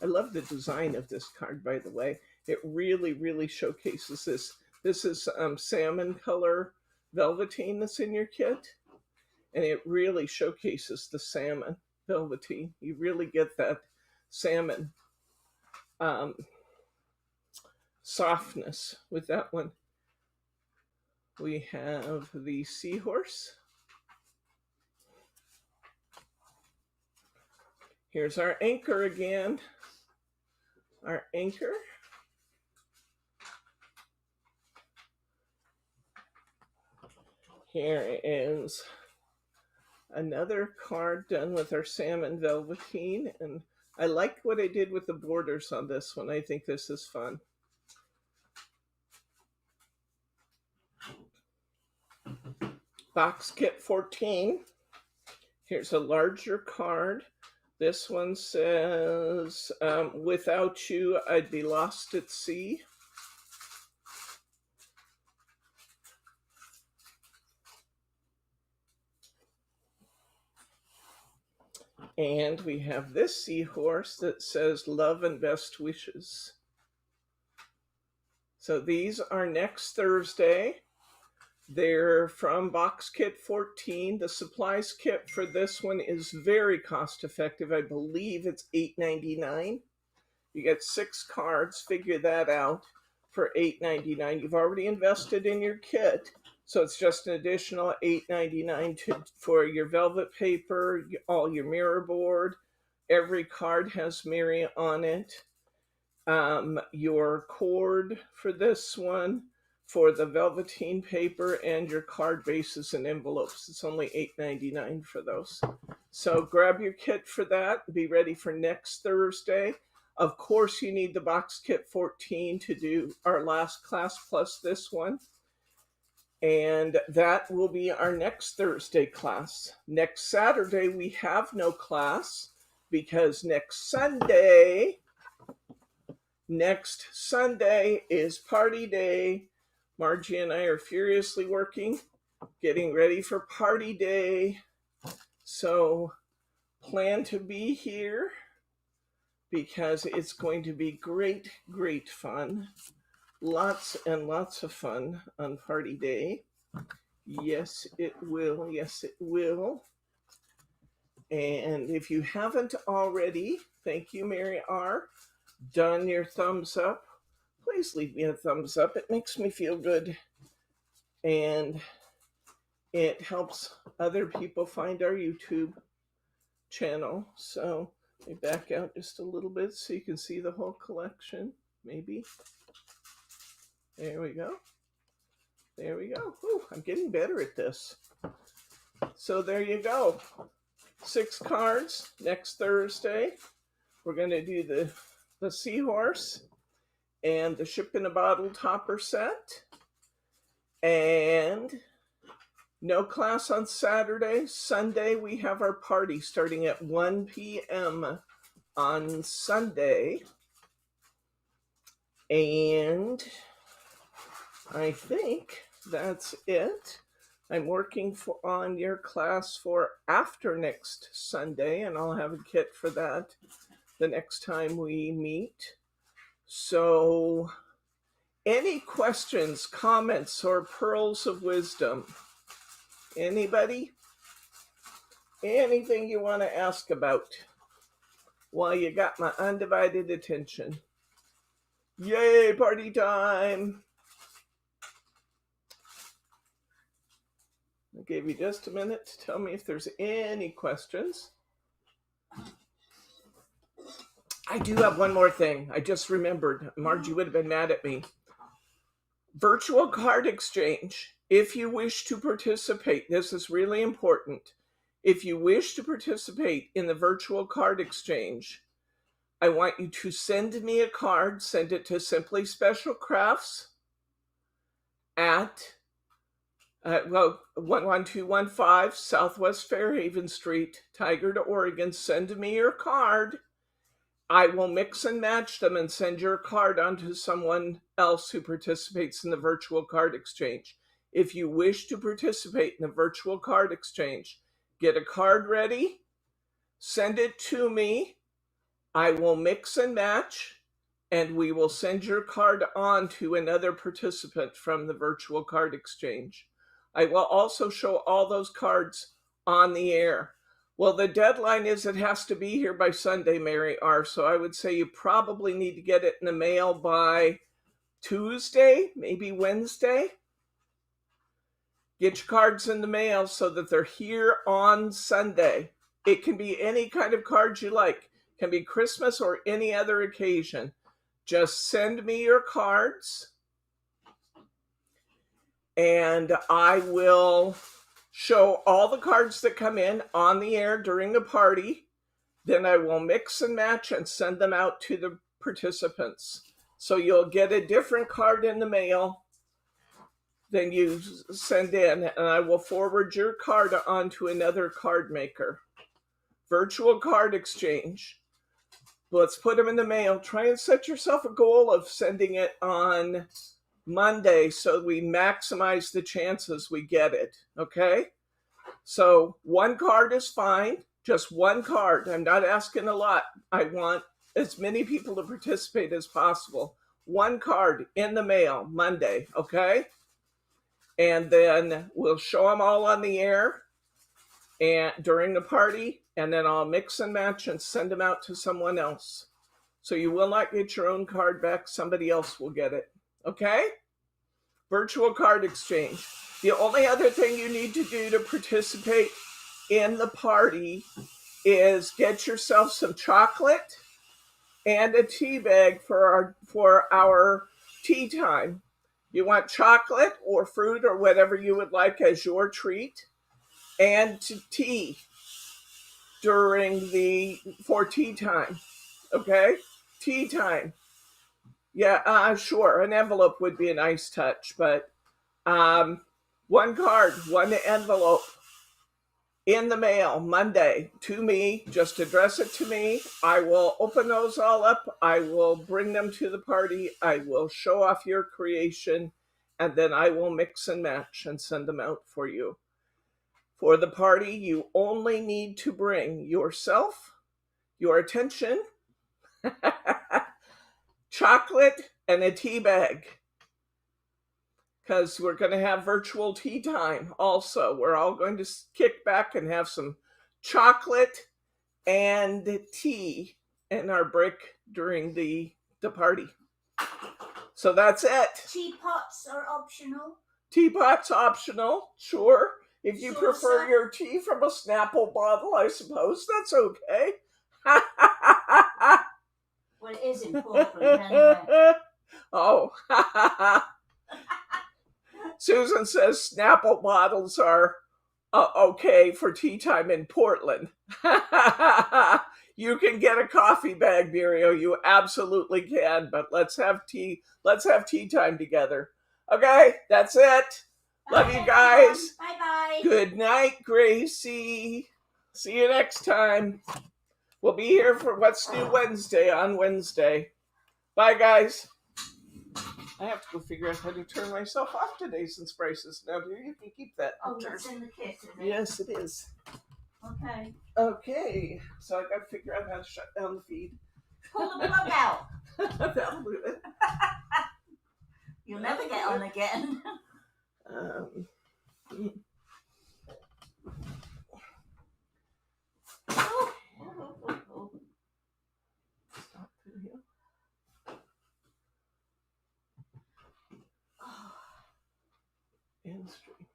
I love the design of this card, by the way. It really, really showcases this. This is salmon color velveteen that's in your kit. And it really showcases the salmon velveteen. You really get that salmon softness with that one. We have the Seahorse. Here's our anchor again. Our anchor. Here is another card done with our salmon velveteen, and I like what I did with the borders on this one. I think this is fun. Box Kit 14. Here's a larger card. This one says, without you, I'd be lost at sea. And we have this seahorse that says love and best wishes. So these are next Thursday. They're from Box Kit 14. The supplies kit for this one is very cost effective. I believe it's $8.99. You get 6 cards, figure that out, for $8.99. You've already invested in your kit, so it's just an additional $8.99 for your velvet paper, all your mirror board, Every card has Mary on it. Your cord for this one, for the velveteen paper, and your card bases and envelopes. It's only $8.99 for those. So grab your kit for that. Be ready for next Thursday. Of course, you need the box kit 14 to do our last class plus this one. And that will be our next Thursday class. Next Saturday, we have no class because next Sunday is party day. Margie and I are furiously working, getting ready for party day. So plan to be here because it's going to be great, great fun. Lots and lots of fun on party day. Yes, it will. Yes, it will. And if you haven't already, thank you, Mary R., done your thumbs up, please leave me a thumbs up. It makes me feel good. And it helps other people find our YouTube channel. So let me back out just a little bit so you can see the whole collection, maybe. There we go. There we go. Ooh, I'm getting better at this. So there you go. 6 cards next Thursday. We're going to do the Seahorse and the Ship in a Bottle topper set. And no class on Saturday. Sunday, we have our party starting at 1 p.m. on Sunday. And I think that's it. I'm working on your class for after next Sunday, and I'll have a kit for that the next time we meet. So, any questions, comments, or pearls of wisdom? Anybody? Anything you want to ask about? Well, you got my undivided attention. Yay, party time! I gave you just a minute to tell me if there's any questions. I do have one more thing. I just remembered. Margie would have been mad at me. Virtual card exchange. If you wish to participate, this is really important. If you wish to participate in the virtual card exchange, I want you to send me a card. Send it to Simply Special Crafts at 11215 Southwest Fairhaven Street, Tigard, Oregon. Send me your card. I will mix and match them and send your card on to someone else who participates in the virtual card exchange. If you wish to participate in the virtual card exchange, get a card ready, send it to me. I will mix and match, and we will send your card on to another participant from the virtual card exchange. I will also show all those cards on the air. Well, the deadline is it has to be here by Sunday, Mary R. So I would say you probably need to get it in the mail by Tuesday, maybe Wednesday. Get your cards in the mail so that they're here on Sunday. It can be any kind of cards you like. It can be Christmas or any other occasion. Just send me your cards, and I will show all the cards that come in on the air during the party. Then I will mix and match and send them out to the participants. So you'll get a different card in the mail than you send in, and I will forward your card on to another card maker. Virtual card exchange. Let's put them in the mail. Try and set yourself a goal of sending it on Monday so we maximize the chances we get it, okay? So 1 card is fine, just 1 card. I'm not asking a lot. I want as many people to participate as possible. 1 card in the mail Monday, okay? And then we'll show them all on the air and during the party, and then I'll mix and match and send them out to someone else. So you will not get your own card back. Somebody else will get it. Okay? Virtual card exchange. The only other thing you need to do to participate in the party is get yourself some chocolate and a tea bag for our tea time. You want chocolate or fruit or whatever you would like as your treat, and tea for tea time. Okay, tea time. Yeah, sure. An envelope would be a nice touch, but one card, one envelope in the mail Monday to me. Just address it to me. I will open those all up. I will bring them to the party. I will show off your creation, and then I will mix and match and send them out for you. For the party, you only need to bring yourself, your attention, chocolate, and a tea bag. Because we're going to have virtual tea time also. We're all going to kick back and have some chocolate and tea in our brick during the party. So that's it. Teapots are optional. Teapot's optional, sure. If you Saucer. prefer your tea from a Snapple bottle, I suppose that's okay. Well, it is important anyway. Oh, Susan says Snapple bottles are okay for tea time in Portland. You can get a coffee bag, Muriel. You absolutely can. But let's have tea. Let's have tea time together. Okay, that's it. Love you guys. Bye bye. Good night, Gracie. See you next time. We'll be here for What's New Wednesday on Wednesday. Bye, guys. I have to go figure out how to turn myself off today since Bryce is now here. You can keep that. Oh, that's in the kit, is it? Yes, it is. Okay. Okay, so I got to figure out how to shut down the feed. Pull the plug out. That'll do it. You'll never get on again. Stop video. End stream.